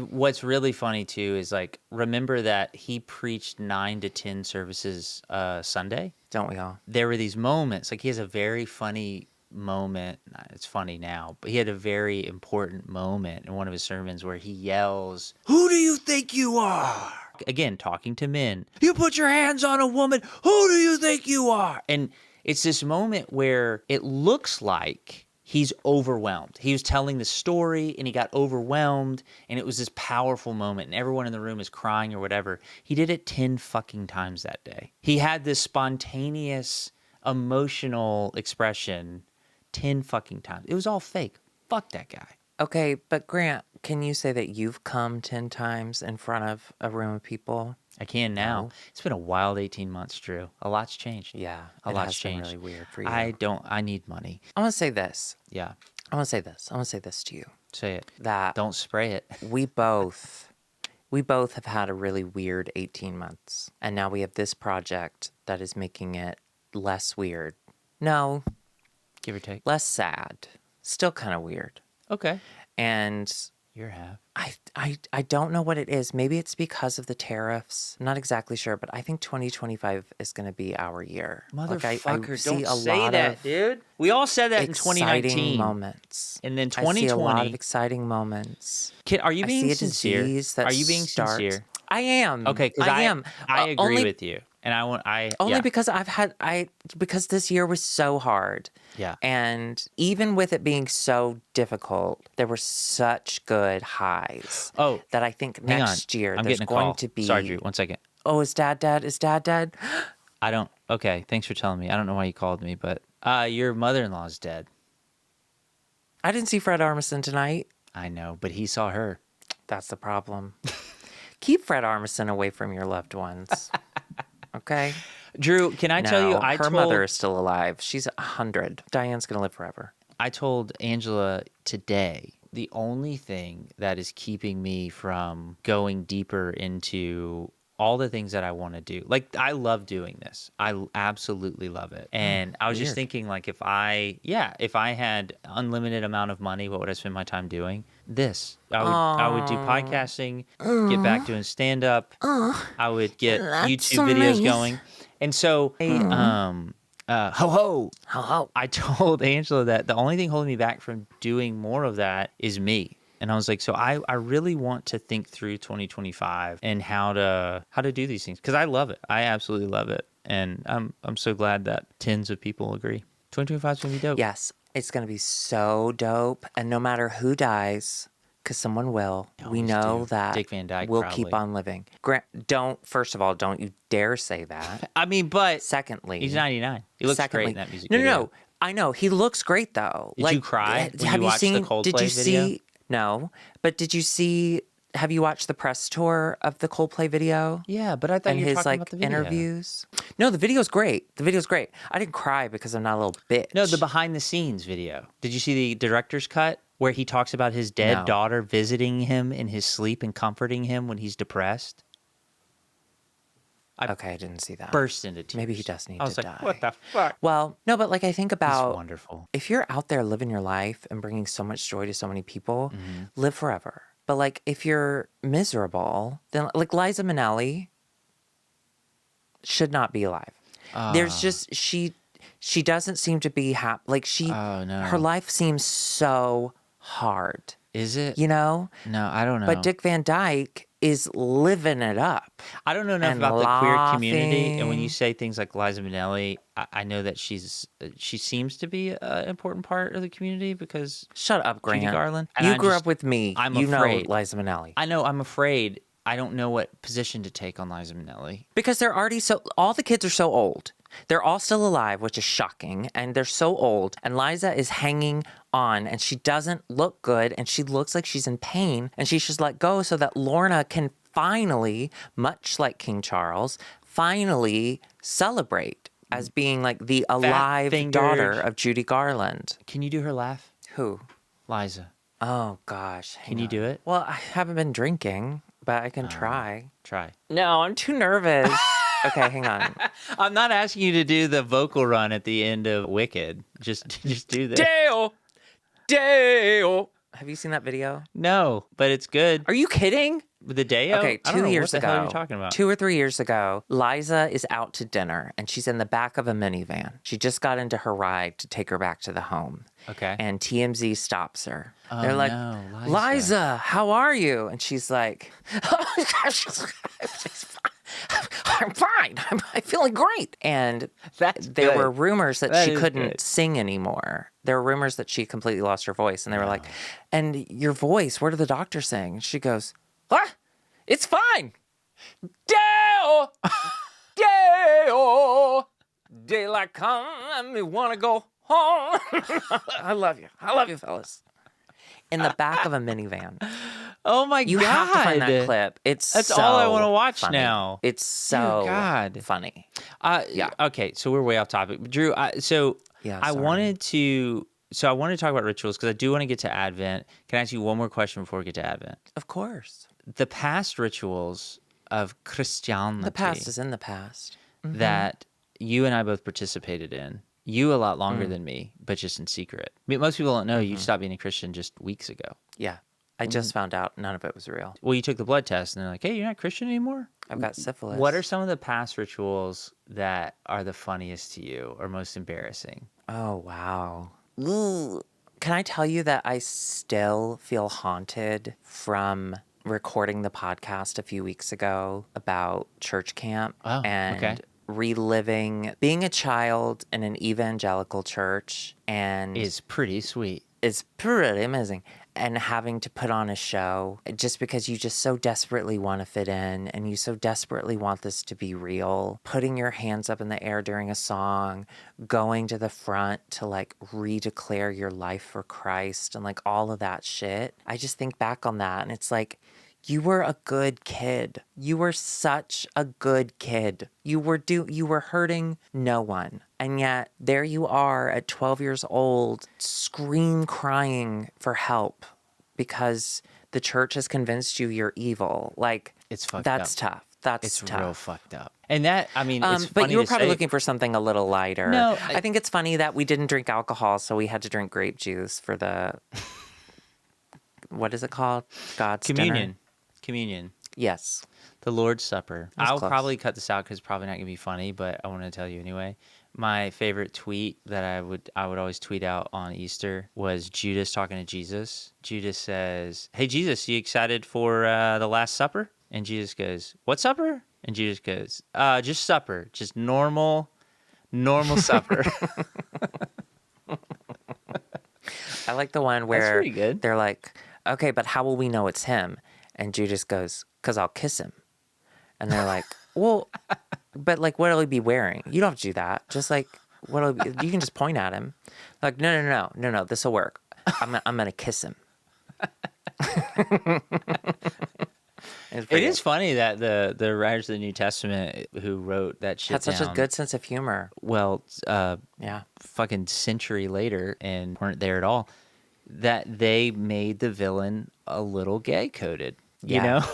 what's really funny too is like, remember that he preached 9 to 10 services Sunday? Don't we all? There were these moments, like he has a very funny moment. It's funny now, but he had a very important moment in one of his sermons where he yells, "Who do you think you are?" Again, talking to men. "You put your hands on a woman. Who do you think you are?" And it's this moment where it looks like he's overwhelmed. He was telling the story and he got overwhelmed, and it was this powerful moment, and everyone in the room is crying or whatever. He did it 10 fucking times that day. He had this spontaneous, emotional expression 10 fucking times. It was all fake. Fuck that guy. Okay, but Grant, can you say that you've come 10 times in front of a room of people? I can now. No. It's been a wild 18 months, Drew. A lot's changed. Yeah, A it lot's has been changed. really weird for you. I need money. I want to say this. Yeah. I want to say this. I want to say this to you. Say it. That Don't spray it. we both have had a really weird 18 months. And now we have this project that is making it less weird. No, Give or take. less sad. Still kind of weird. Okay. And You're half. I don't know what it is. Maybe it's because of the tariffs. I'm not exactly sure, but I think 2025 is going to be our year. Motherfucker, I see don't a say lot that, of dude. We all said that in exciting 2019. moments. And then I see a lot 2020. of exciting moments. Kid, are you I being see a sincere? disease that Are you being starts- sincere? I am. Okay, because I am. I agree only, with you, and I Only yeah. because because this year was so hard. Yeah. And even with it being so difficult, there were such good highs. Oh, that I think hang next on. year I'm there's getting a going call. to be. Sorry, Drew. 1 second. Oh, is Dad dead? Is Dad dead? I don't. Okay, thanks for telling me. I don't know why you called me, but your mother-in-law is dead. I didn't see Fred Armisen tonight. I know, but he saw her. That's the problem. Keep Fred Armisen away from your loved ones. Okay? Drew, can I tell you? No, her mother is still alive. She's 100. Diane's going to live forever. I told Angela today, the only thing that is keeping me from going deeper into all the things that I want to do. Like, I love doing this. I absolutely love it. And I was just weird. thinking, like, if I had unlimited amount of money, what would I spend my time doing? This. I would do podcasting, get back doing stand-up. I would get That's YouTube so videos nice. going. And so, ho ho. Oh, I told Angela that the only thing holding me back from doing more of that is me. And I was like, so I really want to think through 2025 and how to do these things because I love it. I absolutely love it. And I'm so glad that tens of people agree. 2025 is going to be dope. yes. It's going to be so dope. And no matter who dies, because someone will, we always know do. that Dick Van Dyke, we'll probably. keep on living. First of all, don't you dare say that. I mean, but Secondly, he's 99. He looks great in that music no, video. no, no. I know. He looks great, though. Did you cry when you watched the Coldplay did you video? see, no, but did you see, have you watched the press tour of the Coldplay video? Yeah, but I thought And you were his talking like about the video. interviews. No, the video's great. The video's great. I didn't cry because I'm not a little bitch. No, the behind the scenes video. Did you see the director's cut where he talks about his dead No. daughter visiting him in his sleep and comforting him when he's depressed? Okay, I didn't see that. Burst into tears. Maybe he does need I was to like, die. what the fuck? Well, no, but like I think It's about wonderful. if you're out there living your life and bringing so much joy to so many people, Mm-hmm. live forever. But like if you're miserable, then like Liza Minnelli should not be alive. There's just she doesn't seem to be happy. Like Oh, no. her life seems so hard. Is it? You know? No, I don't know. But Dick Van Dyke is living it up. I don't know enough and about the queer community. And when you laughing. say things like Liza Minnelli, I know that she seems to be an important part of the community because Shut up, Judy Grant. Garland. And You I grew just- up with me. I'm you afraid. know Liza Minnelli. I know. I'm afraid. I don't know what position to take on Liza Minnelli. Because they're already all the kids are so old. They're all still alive, which is shocking. And they're so old. And Liza is hanging on and she doesn't look good. And she looks like she's in pain. And she should let go so that Lorna can finally, much like King Charles, finally celebrate as being like the alive Fat-fingered. daughter of Judy Garland. Can you do her laugh, Who? Liza? Oh, gosh. Can you do it? Well, I haven't been drinking, but I can try. Try. No, I'm too nervous. Okay, hang on. I'm not asking you to do the vocal run at the end of Wicked. Just do this. Dale! Dale! Have you seen that video? No, but it's good. Are you kidding? With the Deo? Okay, I don't 2 know years what the hell ago. you're talking about. 2 or 3 years ago, Liza is out to dinner and she's in the back of a minivan. She just got into her ride to take her back to the home. Okay. And TMZ stops her. Oh, They're like, no, Liza. Liza, how are you? And she's like, I'm fine. I'm feeling great. And That's there good. were rumors that That she is couldn't good. sing anymore. There were rumors that she completely lost her voice. And they were like, and your voice, what are the doctors saying? And she goes, what? It's fine. Dale! Dale! Daylight come and me want to go home. I love you. I love you, fellas. In the back of a minivan. Oh my You God. have to find that clip. That's all I wanna watch funny. now. It's so God. funny. Yeah. Okay, so we're way off topic. Drew, I sorry. wanted to talk about rituals because I do want to get to Advent. Can I ask you one more question before we get to Advent? Of course. The past rituals of Christianity The past is in the past. that you and I both participated in. You a lot longer Mm. than me, but just in secret. I mean, most people don't know you stopped being a Christian just weeks ago. Yeah. I just found out none of it was real. Well, you took the blood test and they're like, hey, you're not Christian anymore? I've got syphilis. What are some of the past rituals that are the funniest to you or most embarrassing? Oh, wow. Ooh. Can I tell you that I still feel haunted from recording the podcast a few weeks ago about church camp Oh, and okay. reliving being a child in an evangelical church and Is pretty sweet. it's pretty amazing. And having to put on a show just because you just so desperately want to fit in and you so desperately want this to be real. Putting your hands up in the air during a song, going to the front to like redeclare your life for Christ and like all of that shit. I just think back on that and it's like, you were a good kid. You were such a good kid. You were hurting no one. And yet there you are at 12 years old, crying for help because the church has convinced you you're evil. Like It's fucked that's up. tough. That's It's tough. real fucked up. And that, I mean, it's But funny you were to probably say- looking for something a little lighter. No, I think it's funny that we didn't drink alcohol, so we had to drink grape juice for the what is it called? God's dinner? Communion. Yes. The Lord's Supper. That's I'll close. probably cut this out because it's probably not gonna be funny, but I want to tell you anyway. My favorite tweet that I would always tweet out on Easter was Judas talking to Jesus. Judas says, "Hey Jesus, you excited for the Last Supper?" And Jesus goes, "What supper?" And Judas goes, just supper, just normal supper." I like the one That's where pretty good. they're like, okay, but how will we know it's him? And Judas goes, because I'll kiss him. And they're like, well, but like, what'll he be wearing? You don't have to do that. Just like, you can just point at him. Like, no, this will work. I'm going to kiss him. It is funny that the writers of the New Testament who wrote that shit Had such a down, good sense of humor. well, Yeah. fucking century later and weren't there at all, that they made the villain a little gay coded. You Yeah. know,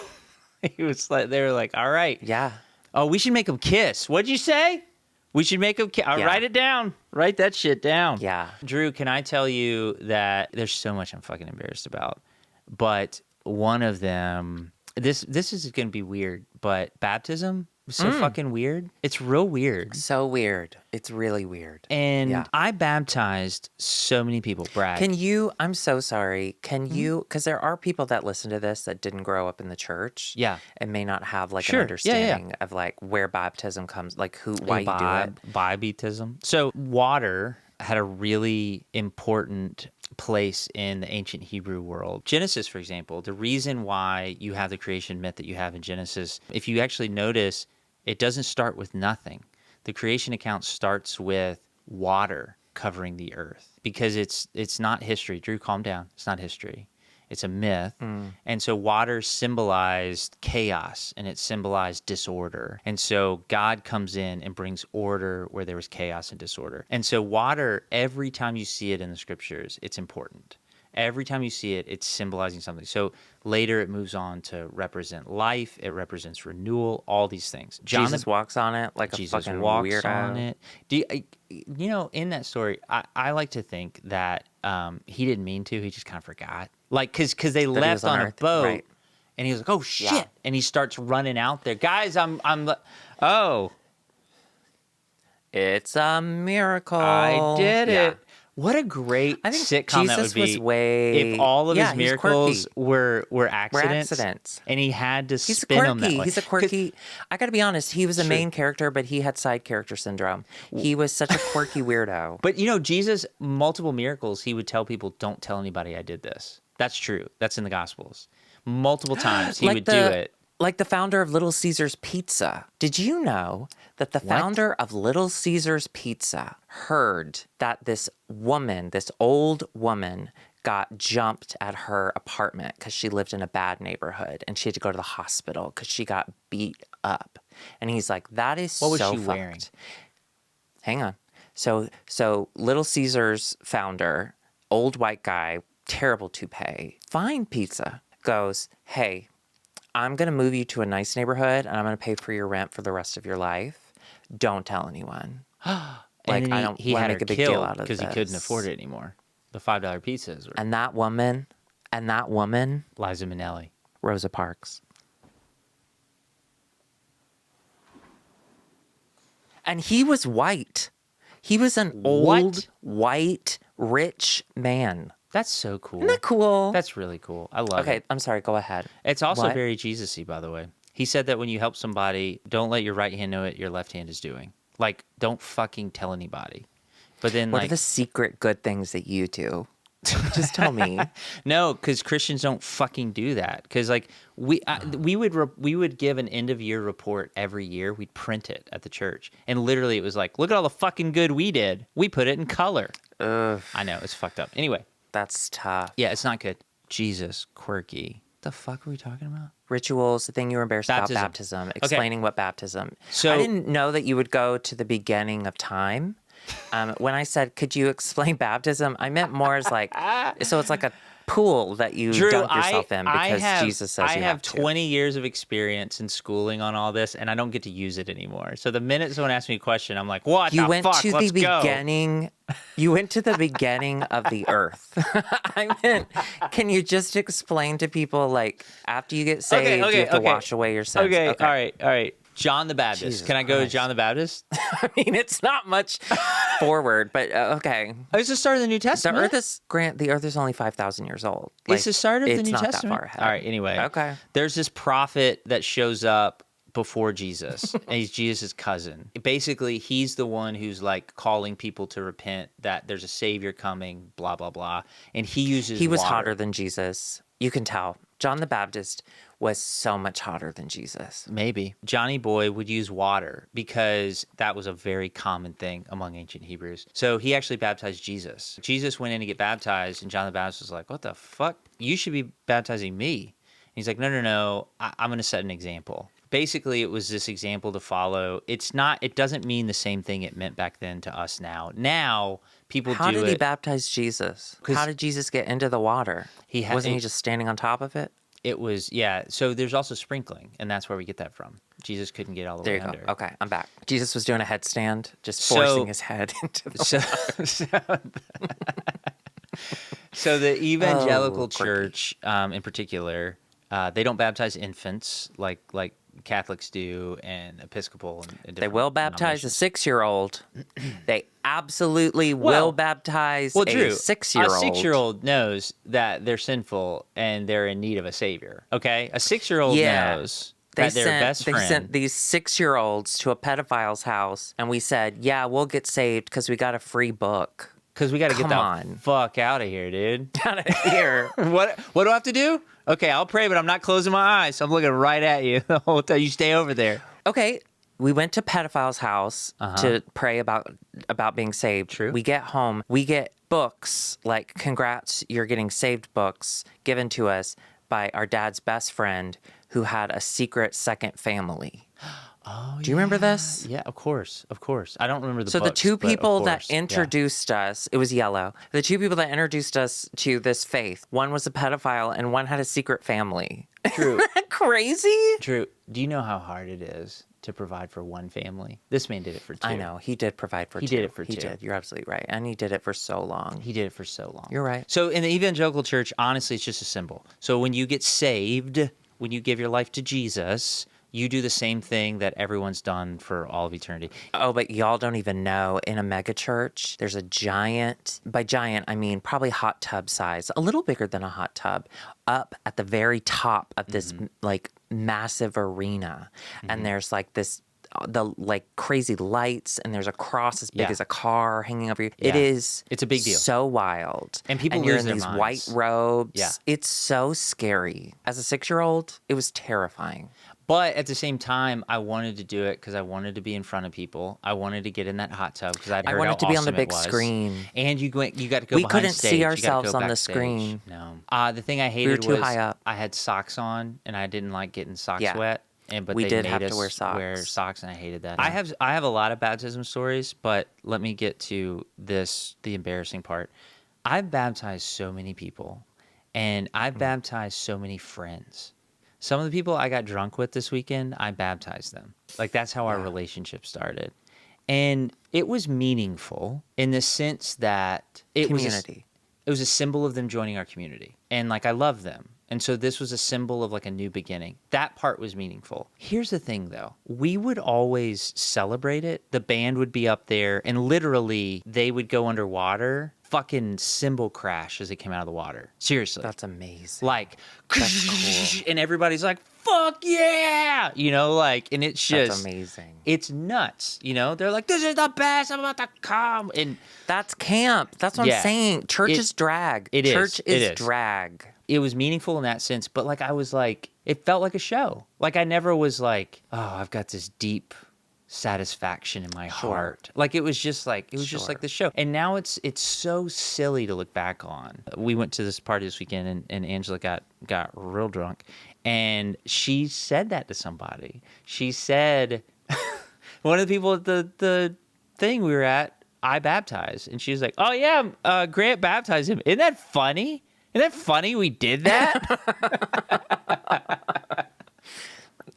he was like, they were like, all right, Yeah. oh, we should make him kiss. What'd you say? We should make him kiss. I'll Yeah. write it down. Write that shit down. Yeah. Drew, can I tell you that there's so much I'm fucking embarrassed about, but one of them, this is going to be weird, but baptism was so fucking weird. It's real weird. So weird. It's really weird. And Yeah. I baptized so many people. Brad. I'm so sorry. Can you, because there are people that listen to this that didn't grow up in the church. Yeah. And may not have like Sure. an understanding of like where baptism comes, like why you do it. Baptism. So water had a really important place in the ancient Hebrew world. Genesis, for example, the reason why you have the creation myth that you have in Genesis, if you actually notice, it doesn't start with nothing. The creation account starts with water covering the earth because it's not history. Drew, calm down. It's not history. It's a myth. And so water symbolized chaos and it symbolized disorder. And so God comes in and brings order where there was chaos and disorder. And so water, every time you see it in the scriptures, it's important. Every time you see it, it's symbolizing something. So later it moves on to represent life. It represents renewal, all these things. Jesus walks on it like a Jesus fucking walks weirdo. on it. You know, in that story, I like to think that he didn't mean to. He just kind of forgot. Like, because they he left was on on a Earth, boat, right. and he was like, "Oh shit!" Yeah. And he starts running out there, guys. Oh, It's a miracle. I did Yeah. it. What a great I think sitcom that Jesus would be was way. if all of Yeah, his he's miracles quirky. were accidents, and he had to He's spin them that quirky. way. He's a 'Cause- quirky. I got to be honest. He was a Sure. main character, but he had side character syndrome. He was such a quirky weirdo. But you know, Jesus, multiple miracles, he would tell people, "Don't tell anybody I did this." That's true. That's in the Gospels. Multiple times he would do it. Like the founder of Little Caesars Pizza. Did you know that the founder of Little Caesars Pizza heard that this old woman, got jumped at her apartment because she lived in a bad neighborhood and she had to go to the hospital because she got beat up? And he's like, that is What was so she fucked. wearing? Hang on. So Little Caesars founder, old white guy, terrible toupee, fine pizza, goes, hey, I'm going to move you to a nice neighborhood and I'm going to pay for your rent for the rest of your life. Don't tell anyone. And Like, then I don't he want to had make her a big deal killed out of this. because he couldn't afford it anymore. The $5 pizzas were And that woman, Liza Minnelli. Rosa Parks. And he was white. He was an old, white, rich man. That's so cool. Isn't that cool? That's really cool. I love Okay, it. I'm sorry. Go ahead. It's also What? very Jesus-y, by the way. He said that when you help somebody, don't let your right hand know what your left hand is doing. Like, don't fucking tell anybody. But then, What like, are the secret good things that you do? Just tell me. no, because Christians don't fucking do that. Because like we would give an end of year report every year. We'd print it at the church, and literally it was like, look at all the fucking good we did. We put it in color. Ugh, I know it's fucked up. Anyway, that's tough. yeah, it's not good. Jesus, quirky. The fuck were we talking about? Rituals, the thing you were embarrassed Baptism. about baptism, explaining what baptism. So- I didn't know that you would go to the beginning of time. When I said, could you explain baptism? I meant more as like, so it's like pool that you Drew, dunk yourself in I because have Jesus says I you have to. 20 years of experience in schooling on all this, and I don't get to use it anymore. So the minute someone asks me a question, I'm like, "What You the went fuck? to the Let's go." beginning. You went to the beginning of the earth. I meant, can you just explain to people, like, after you get Okay, saved, you have to wash away your sins? okay. All right. John the Baptist. Jesus Can I go to Christ. John the Baptist? I mean, it's not much forward, but okay. It's the start of the New The Testament. the earth is only 5,000 years old. It's the start of the it's New not Testament. that far ahead. All right. Anyway, Okay. there's this prophet that shows up before Jesus, and he's Jesus' cousin. Basically, he's the one who's like calling people to repent that there's a savior coming, blah blah blah, and he uses He was water. hotter than Jesus. You can tell. John the Baptist was so much hotter than Jesus. Maybe Johnny Boy would use water because that was a very common thing among ancient Hebrews. So he actually baptized Jesus. Jesus went in to get baptized, and John the Baptist was like, "What the fuck? You should be baptizing me." And he's like, "No. I'm going to set an example." Basically, it was this example to follow. It doesn't mean the same thing it meant back then to us now. Now, people How do did it. he baptize Jesus? 'Cause How did Jesus get into the water? Wasn't he just standing on top of it? It was, yeah. So there's also sprinkling, and that's where we get that from. Jesus couldn't get all the There way you go. under. Okay, I'm back. Jesus was doing a headstand, just So- forcing his head into the So the evangelical Oh, quirky. church, in particular, they don't baptize infants like Catholics do, and Episcopal. And They different will baptize a denominations. 6-year-old. They absolutely will baptize Well, a Drew, 6-year-old. a 6-year-old knows that they're sinful and they're in need of a savior. Okay, a 6-year-old Yeah. knows They that their best they friend. sent these 6-year-olds to a pedophile's house, and we said, "Yeah, we'll get saved because we got a free book." Because we got to get Come the on. fuck out of here, dude. Out of here. What do I have to do? Okay, I'll pray, but I'm not closing my eyes. I'm looking right at you the whole time. You stay over there. Okay, we went to pedophile's house to pray about being saved. True. We get home, we get books like "Congrats, you're getting saved" books given to us by our dad's best friend who had a secret second family. Oh, Do you remember this? Yeah, of course. I don't remember the So books, the two but of people that course, yeah. introduced us, it was yellow. The two people that introduced us to this faith, one was a pedophile and one had a secret family. True. Isn't that crazy? Drew, do you know how hard it is to provide for one family? This man did it for two. I know. He did provide for He two. did it for He two. did. You're absolutely right. And he did it for so long. He did it for so long. You're right. So in the evangelical church, honestly, it's just a symbol. So when you get saved, when you give your life to Jesus, you do the same thing that everyone's done for all of eternity. Oh, but y'all don't even know. In a mega church, there's a giant, by giant, I mean probably hot tub size, a little bigger than a hot tub, up at the very top of this like massive arena. And there's like this, the like crazy lights, and there's a cross as big Yeah. as a car hanging over you. Yeah. It is. It's a big deal. So wild. And people you're lose in their these minds. white robes. Yeah. It's so scary. As a 6-year-old, it was terrifying. But at the same time, I wanted to do it because I wanted to be in front of people. I wanted to get in that hot tub because I'd heard wanted how to be on the awesome big it was. screen. And you got to go We behind couldn't stage. see You gotta ourselves go on the backstage. screen. No. The thing I hated too was high up. I had socks on and I didn't like getting socks Yeah. wet. But We they did made have to us wear socks. and I hated that. I have a lot of baptism stories, but let me get to the embarrassing part. I've baptized so many people, and I've baptized so many friends. Some of the people I got drunk with this weekend, I baptized them. Like that's how our relationship started. And it was meaningful in the sense that it Community. was a symbol of them joining our community. And like I love them. And so this was a symbol of like a new beginning. That part was meaningful. Here's the thing though. We would always celebrate it. The band would be up there and literally they would go underwater. Fucking cymbal crash as it came out of the water. Seriously. That's amazing. Like, That's cool. and everybody's like, fuck yeah. You know, like, and it's just. That's amazing. It's nuts. You know, they're like, this is the best. I'm about to come. And That's camp. That's what Yeah. I'm saying. Church is drag. It is. Church It is is. drag. it was meaningful in that sense, but like I was like, it felt like a show. Like I never was like, oh, I've got this deep satisfaction in my heart. Like it was just like just like the show. And now it's so silly to look back on. We went to this party this weekend and Angela got real drunk and she said that to somebody. She said one of the people at the thing we were at, I baptized, and she was like, "Oh yeah, Grant baptized him. Isn't that funny?" Isn't that funny? We did that.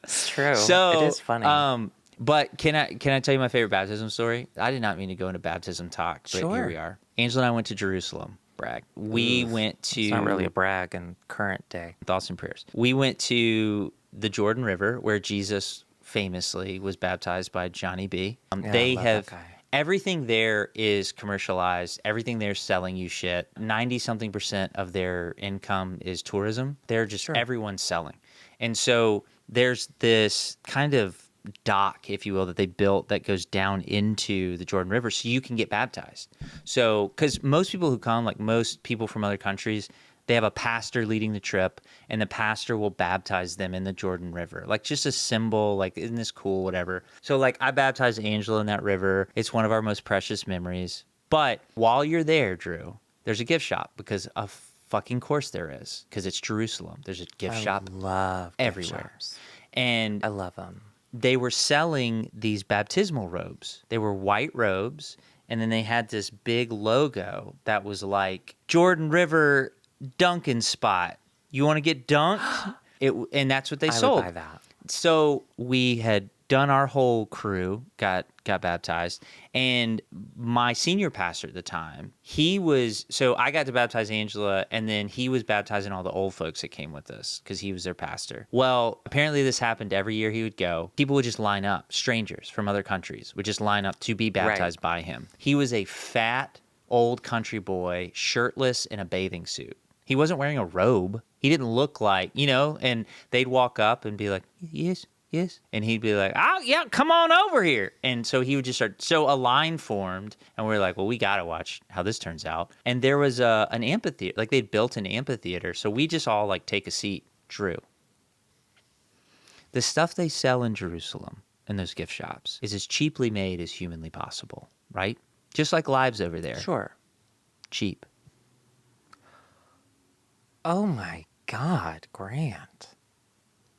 It's true. So it is funny. But can I tell you my favorite baptism story? I did not mean to go into baptism talk, but here we Sure. are. Angela and I went to Jerusalem. Brag. We went to It's not really a brag in current day. thoughts and prayers. We went to the Jordan River where Jesus famously was baptized by Johnny B. Yeah, They I love have that guy. everything there is commercialized. Everything there's selling you shit. 90-something% of their income is tourism. They're just everyone's selling. And so there's this kind of dock, if you will, that they built that goes down into the Jordan River so you can get baptized. So, because most people who come, like most people from other countries, they have a pastor leading the trip, and the pastor will baptize them in the Jordan River. Like, just a symbol, like, isn't this cool, whatever. So, like, I baptized Angela in that river. It's one of our most precious memories. But while you're there, Drew, there's a gift shop because of fucking course there is, because it's Jerusalem. There's a gift shop Love gift everywhere. shops. And I love them. they were selling these baptismal robes. They were white robes, and then they had this big logo that was like Jordan River dunking spot. You want to get dunked? And that's what they I sold. would buy that. So we had done our whole crew, got baptized, and my senior pastor at the time, so I got to baptize Angela, and then he was baptizing all the old folks that came with us because he was their pastor. Well, apparently this happened every year he would go. People would just line up, strangers from other countries would just line up to be baptized by him. He was a fat, old country boy, shirtless in a bathing suit. He wasn't wearing a robe. He didn't look like, and they'd walk up and be like, yes. Yes. And he'd be like, oh, yeah, come on over here. And so he would just start. So a line formed, and we are like, well, we got to watch how this turns out. And there was an amphitheater. Like, they'd built an amphitheater. So we just all, like, take a seat. Drew. The stuff they sell in Jerusalem in those gift shops is as cheaply made as humanly possible, right? Just like lives over there. Sure. Cheap. Oh my God, Grant.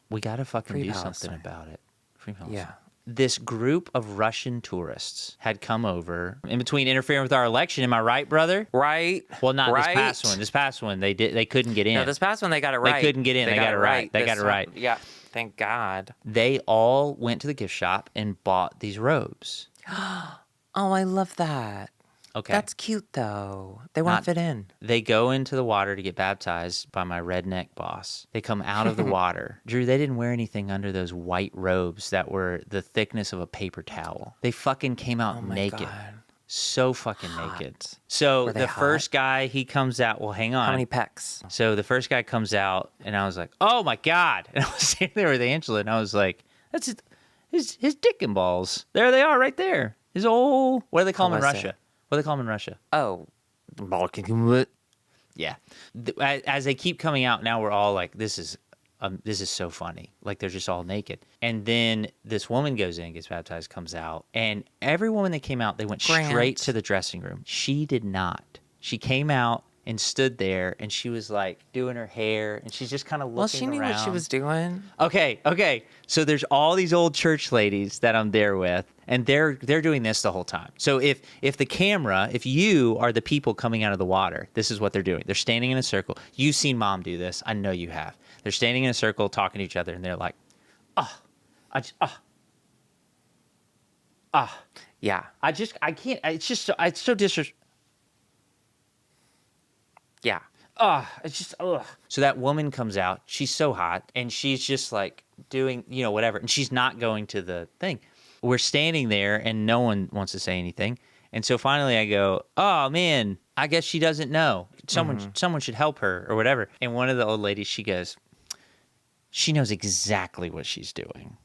We got to fucking Free do Palestine. something about it. Free Palestine. Yeah. This group of Russian tourists had come over in between interfering with our election. Am I right, brother? Right. Well, not right. this past one. This past one, they couldn't get in. No, this past one they got it right. They couldn't get in. They got it right. They got it right. Yeah. Thank God. They all went to the gift shop and bought these robes. Oh, I love that. Okay. That's cute though. They want Not- to fit in. They go into the water to get baptized by my redneck boss. They come out of the water. Drew, they didn't wear anything under those white robes that were the thickness of a paper towel. They fucking came out Oh my naked. God. So fucking naked. So Were they the hot? first guy, he comes out. Well, hang on. How many pecs? So the first guy comes out, and I was like, "Oh my God!" And I was sitting there with Angela, and I was like, "That's his dick and balls. There they are, right there. His old. What do they call How him in was Russia? it? What do they call him in Russia? Oh. Yeah. As they keep coming out, now we're all like, this is so funny. Like, they're just all naked. And then this woman goes in, gets baptized, comes out. And every woman that came out, they went Grant. straight to the dressing room. She did not. She came out and stood there, and she was like doing her hair, and she's just kind of looking Well, she knew around. what she was doing. Okay. So there's all these old church ladies that I'm there with, and they're doing this the whole time. So if you are the people coming out of the water, this is what they're doing. They're standing in a circle. You've seen Mom do this. I know you have. They're standing in a circle talking to each other, and they're like, Yeah. I can't. It's so disrespectful. Yeah. It's just, ugh. So that woman comes out. She's so hot, and she's just like doing, whatever. And she's not going to the thing. We're standing there, and no one wants to say anything. And so finally I go, oh, man, I guess she doesn't know. Someone should help her or whatever. And one of the old ladies, she goes, she knows exactly what she's doing.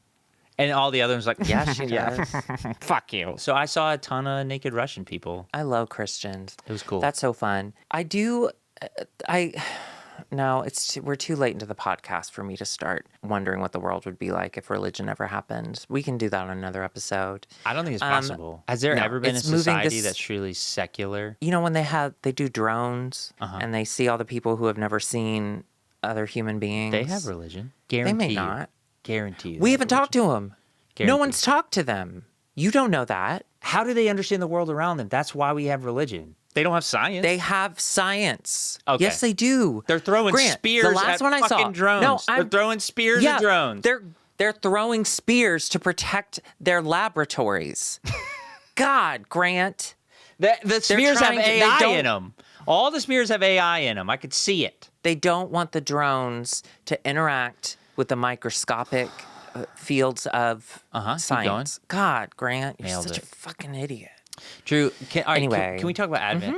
And all the others like, Yeah, she does. fuck you. So I saw a ton of naked Russian people. I love Christians. It was cool. That's so fun. I do. No, we're too late into the podcast for me to start wondering what the world would be like if religion ever happened. We can do that on another episode. I don't think it's possible. Has there no, ever been a it's moving society this- that's truly secular? You know, when they do drones Uh-huh. and they see all the people who have never seen other human beings. They have religion. They Guarantee may you. not. Guarantee you. We they haven't have talked to them. No Guaranteed. one's talked to them. You don't know that. How do they understand the world around them? That's why we have religion. They don't have science. They have science. Okay. Yes, they do. They're throwing Grant, spears the last at one I saw, fucking drones. No, They're throwing spears at drones. They're throwing spears to protect their laboratories. God, Grant. The spears have trying to- they AI don't- in them. All the spears have AI in them. I could see it. They don't want the drones to interact with the microscopic fields of Keep science. God, Grant, you're Nailed such it. a fucking idiot. Drew, Anyway. can we talk about Advent?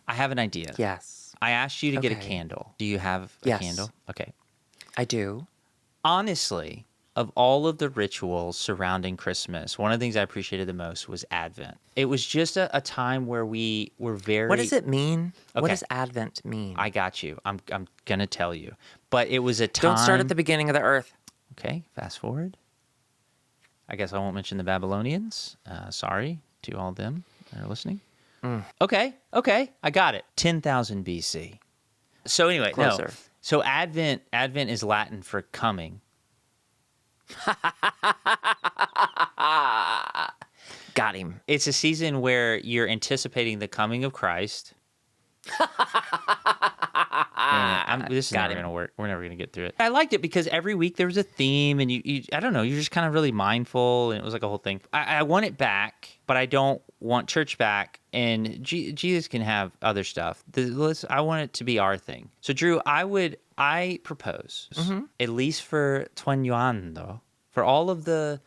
I have an idea. Yes, I asked you to get a Okay. candle. Do you have a Yes. candle? Okay. I do. Honestly, of all of the rituals surrounding Christmas, one of the things I appreciated the most was Advent. It was just a time where we were very... What does it mean? What Okay. does Advent mean? I got you. I'm going to tell you. But it was a time... Don't start at the beginning of the earth. Okay, fast forward. I guess I won't mention the Babylonians. Sorry to all of them that are listening. Okay, I got it. 10,000 BC. So anyway, Closer. no. So Advent is Latin for coming. Got him. It's a season where you're anticipating the coming of Christ. This is Got never him. going to work. We're never going to get through it. I liked it because every week there was a theme, and you I don't know, you're just kind of really mindful, and it was like a whole thing. I want it back, but I don't want church back, and Jesus can have other stuff. I want it to be our thing. So, Drew, I propose, at least for Twinnuendo, for all of the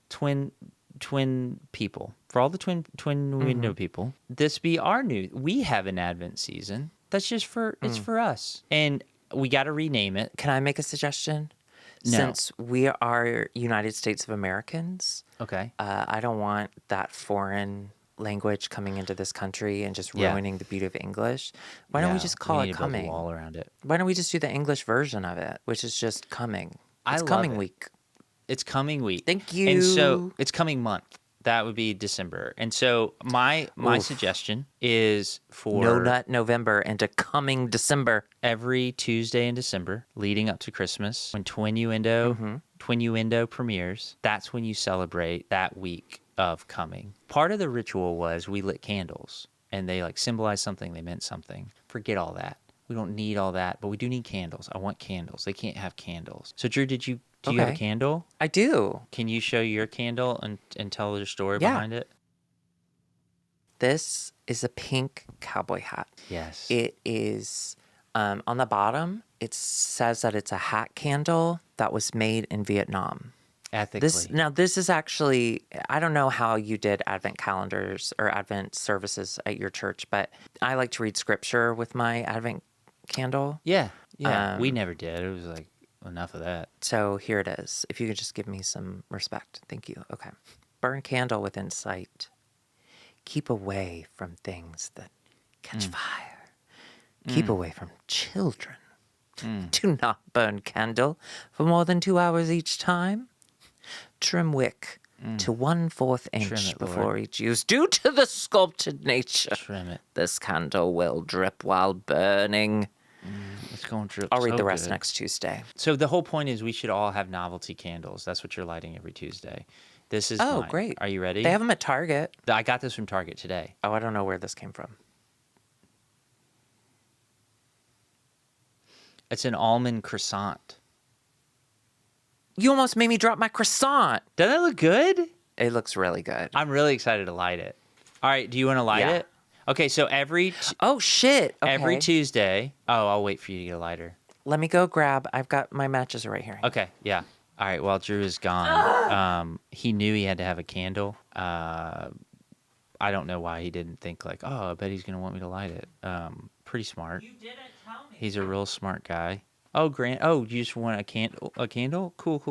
twin people, for all the Twinnuendo people, this be our new. We have an Advent season that's just for it's for us, and we got to rename it. Can I make a suggestion? No. Since we are United States of Americans, Okay. I don't want that foreign language coming into this country and just Yeah. ruining the beauty of English. Why don't we just call need it to build a coming? wall around it. Why don't we just do the English version of it, which is just coming? I It's love coming it. week. It's coming week. Thank you. And so it's coming month. That would be December. And so my Oof. suggestion is for No Nut November into coming December. every Tuesday in December leading up to Christmas, when Twinnuendo premieres, that's when you celebrate that week of coming. Part of the ritual was we lit candles, and they like symbolized something, they meant something. Forget all that. We don't need all that, but we do need candles. I want candles. They can't have candles. So Drew, do you have a Okay. candle? I do. Can you show your candle and tell your story Yeah. behind it? This is a pink cowboy hat. Yes. It is on the bottom. It says that it's a hat candle that was made in Vietnam. Ethically. This is actually, I don't know how you did Advent calendars or Advent services at your church, but I like to read scripture with my Advent candle. Yeah. We Um, never did. It was like enough of that. So here it is. If you could just give me some respect. Thank you. Okay. Burn candle within sight. Keep away from things that catch fire. Keep away from children. Do not burn candle for more than 2 hours each time. Trim wick to 1/4 inch it, before Lord. each use. Due to the sculpted nature, Trim it. this candle will drip while burning. It's going to drip. I'll read so the rest good. next Tuesday. So the whole point is we should all have novelty candles. That's what you're lighting every Tuesday. This is Oh, mine. great. Are you ready? They have them at Target. I got this from Target today. Oh, I don't know where this came from. It's an almond croissant. You almost made me drop my croissant. Doesn't it look good? It looks really good. I'm really excited to light it. All right, do you want to light Yeah. it? Okay, so every Oh, shit. Okay. every Tuesday. Oh, I'll wait for you to get a lighter. Let me go grab. I've got my matches right here. Okay, yeah. All right, while Drew is gone, he knew he had to have a candle. I don't know why he didn't think like, oh, I bet he's going to want me to light it. Pretty smart. You didn't tell me. He's a real smart guy. Oh, Grant. Oh, you just want a candle? A candle? Cool.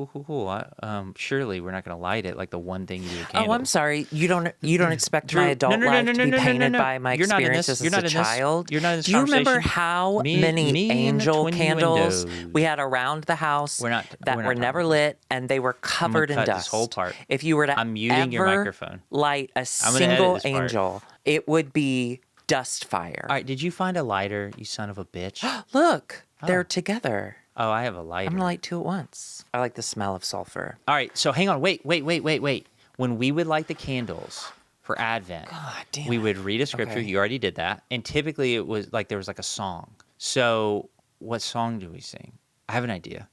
Surely we're not going to light it like the one thing you do with Oh, candles. I'm sorry. You don't expect Drew, my adult life to be painted no. by my You're not in this. experiences You're not as a in this. child. You're not in this Do you remember conversation. how Me many and the angel Twinnuendos. candles we had around the house We're not were never talking. lit and they were covered in cut this dust? whole part. If you were to I'm muting your ever microphone. light a gonna edit single this part. angel, it would be dust fire. All right, did you find a lighter, you son of a bitch? Look, they're together. Oh, I have a lighter. I'm gonna light two at once. I like the smell of sulfur. All right, so hang on. Wait. When we would light the candles for Advent. God damn We it. would read a scripture. Okay. You already did that. And typically it was like there was like a song. So what song do we sing? I have an idea.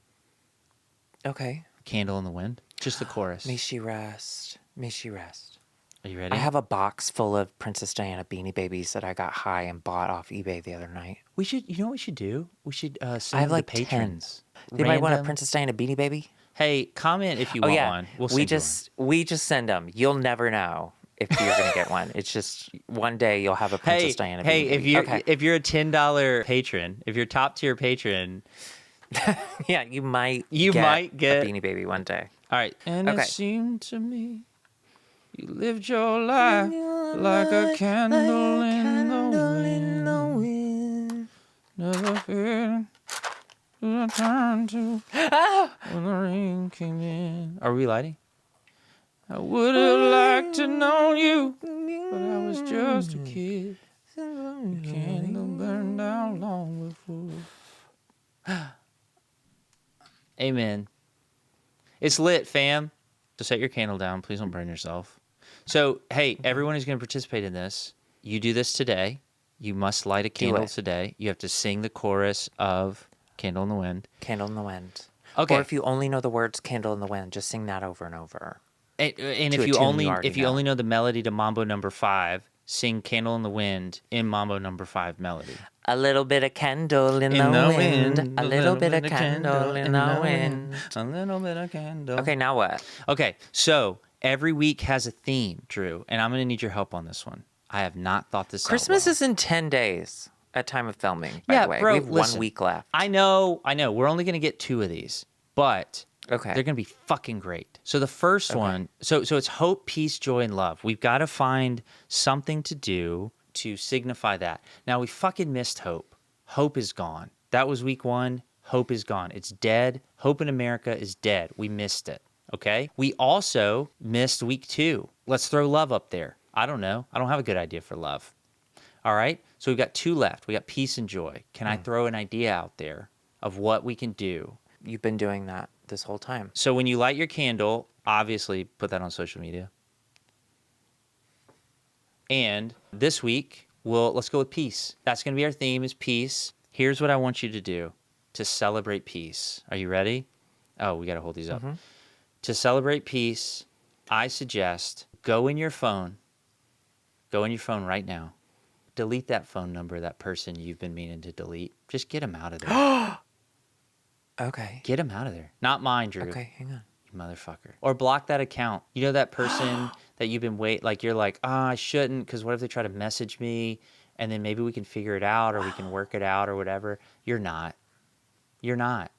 Okay. Candle in the Wind. Just the chorus. May she rest. May she rest. Are you ready? I have a box full of Princess Diana Beanie Babies that I got high and bought off eBay the other night. We should, you know what we should do? We should I send have them like to patrons. 10. They might want a Random. Princess Diana Beanie Baby. Hey, comment if you Oh want yeah, one. We'll we send you we just send them. You'll never know if you're gonna get one. It's just one day you'll have a one. Princess Diana Hey, Beanie if Baby. you're Okay. if you're a $10 patron, if you're top tier patron, Yeah, you might might get a Beanie Baby one day. all right. And Okay. it seemed to me you lived your life like a candle in the wind. Never feared who I turned to when the rain came in. Are we lighting? I would have liked to know you, but I was just a kid. The candle burned out long before. Amen. It's lit, fam. So set your candle down. Please don't burn yourself. So, hey, everyone who's going to participate in this, you do this today. You must light a candle today. You have to sing the chorus of Candle in the Wind. Candle in the Wind. Okay. Or if you only know the words Candle in the Wind, just sing that over and over. And To if a you tune only you already if you know. only know the melody to Mambo number 5, sing Candle in the Wind in Mambo number 5 melody. A little bit of candle in the wind. A little bit of candle in the wind. A little bit of candle. Okay, now what? Okay, so every week has a theme, Drew, and I'm going to need your help on this one. I have not thought this Christmas out well. is in 10 days at time of filming, by Yeah, the way. bro, We have listen. 1 week left. I know. We're only going to get 2 of these, but Okay. they're going to be fucking great. So the first one, so it's hope, peace, joy, and love. We've got to find something to do to signify that. Now, we fucking missed hope. Hope is gone. That was week 1. Hope is gone. It's dead. Hope in America is dead. We missed it. Okay? We also missed week 2. Let's throw love up there. I don't know. I don't have a good idea for love. All right? So we've got 2 left. We got peace and joy. Can I throw an idea out there of what we can do? You've been doing that this whole time. So when you light your candle, obviously put that on social media. And this week, let's go with peace. That's going to be our theme is peace. Here's what I want you to do to celebrate peace. Are you ready? Oh, we got to hold these up. To celebrate peace, I suggest go in your phone right now. Delete that phone number, that person you've been meaning to delete. Just get them out of there. Okay. Get them out of there. Not mine, Drew. Okay, hang on. You motherfucker. Or block that account. You know that person that you've been you're like, I shouldn't, because what if they try to message me and then maybe we can figure it out or we can work it out or whatever. You're not. You're not.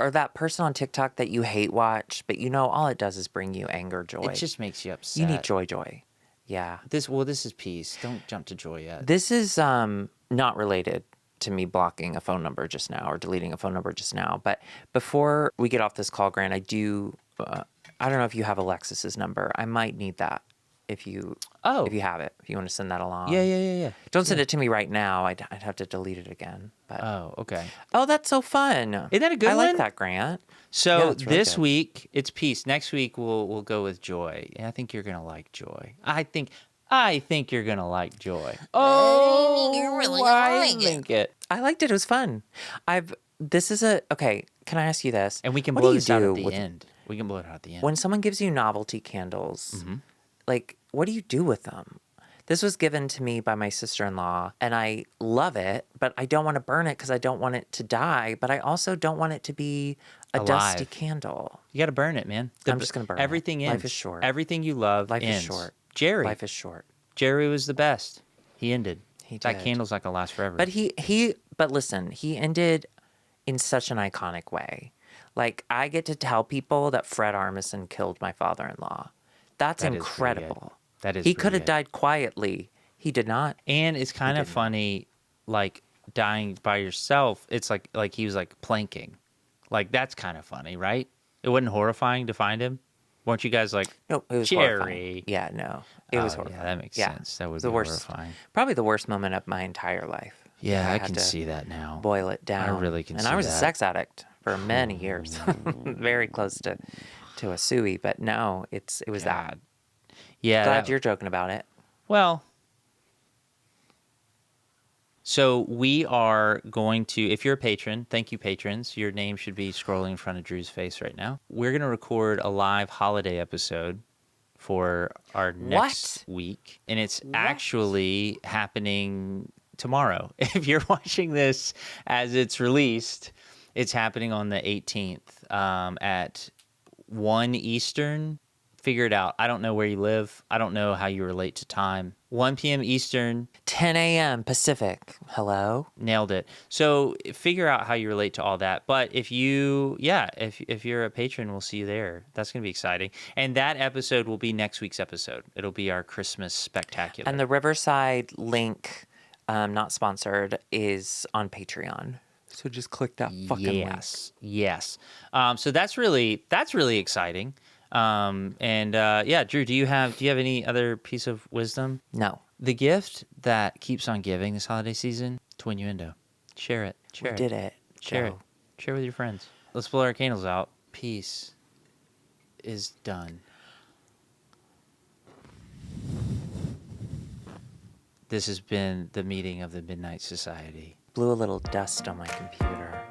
Or that person on TikTok that you hate watch, but you know all it does is bring you anger, joy. It just makes you upset. You need joy. Yeah. This is peace. Don't jump to joy yet. This is not related to me blocking a phone number just now or deleting a phone number just now. But before we get off this call, Grant, I do, I don't know if you have Alexis's number. I might need that if you have it, if you want to send that along. Yeah. Don't send it to me right now. I'd have to delete it again. But Oh, okay. oh, that's so fun. Isn't that a good I one? like that, Grant. So Yeah, it's really this good. week it's peace. Next week we'll go with joy. And I think you're gonna like joy. I think you're gonna like joy. Oh, You're really gonna like it. think it. I liked it. It was fun. Okay, can I ask you this? And we can What blow do you this out do at the with- end. We can blow it out at the end. When someone gives you novelty candles, Mm-hmm. like, what do you do with them? This was given to me by my sister-in-law, and I love it, but I don't want to burn it because I don't want it to die, but I also don't want it to be a dusty Alive. candle. You got to burn it, man. I'm just gonna burn it. everything Life ends. is short. Everything you love Life ends. is short. Jerry Life is short. was the best. He ended. He That did. candle's not gonna last forever. But but listen, he ended in such an iconic way. Like, I get to tell people that Fred Armisen killed my father-in-law. That's That is pretty good. incredible. That is He pretty could have good. died quietly. He did not. And it's kind of funny, like dying by yourself. It's like he was like planking. Like that's kind of funny, right? It wasn't horrifying to find him. Weren't you guys like, No, it was Jerry? horrifying. Yeah, no. It was Oh, horrifying. yeah, that makes sense. That would It's the be worst, horrifying. Probably the worst moment of my entire life. Yeah, I had can to see that now. Boil it down. really can And see I was that. a sex addict for many years. Very close to a suey, but no, it was that. God. Yeah, Glad you're joking about it. Well, so we are going to, if you're a patron, thank you, patrons. Your name should be scrolling in front of Drew's face right now. We're going to record a live holiday episode for our next What? week. And it's What? actually happening tomorrow. If you're watching this as it's released, it's happening on the 18th at 1 Eastern. Figure it out. I don't know where you live. I don't know how you relate to time. 1 p.m. Eastern. 10 a.m. Pacific. Hello? Nailed it. So figure out how you relate to all that. But if you're a patron, we'll see you there. That's going to be exciting. And that episode will be next week's episode. It'll be our Christmas spectacular. And the Riverside link, not sponsored, is on Patreon. So just click that fucking link. Yes. So that's really exciting. Drew, do you have any other piece of wisdom? No. The gift that keeps on giving this holiday season, Twinnuendo. Share it. We did it. Share Joe. it. Share with your friends. Let's blow our candles out. Peace is done. This has been the meeting of the Midnight Society. Blew a little dust on my computer.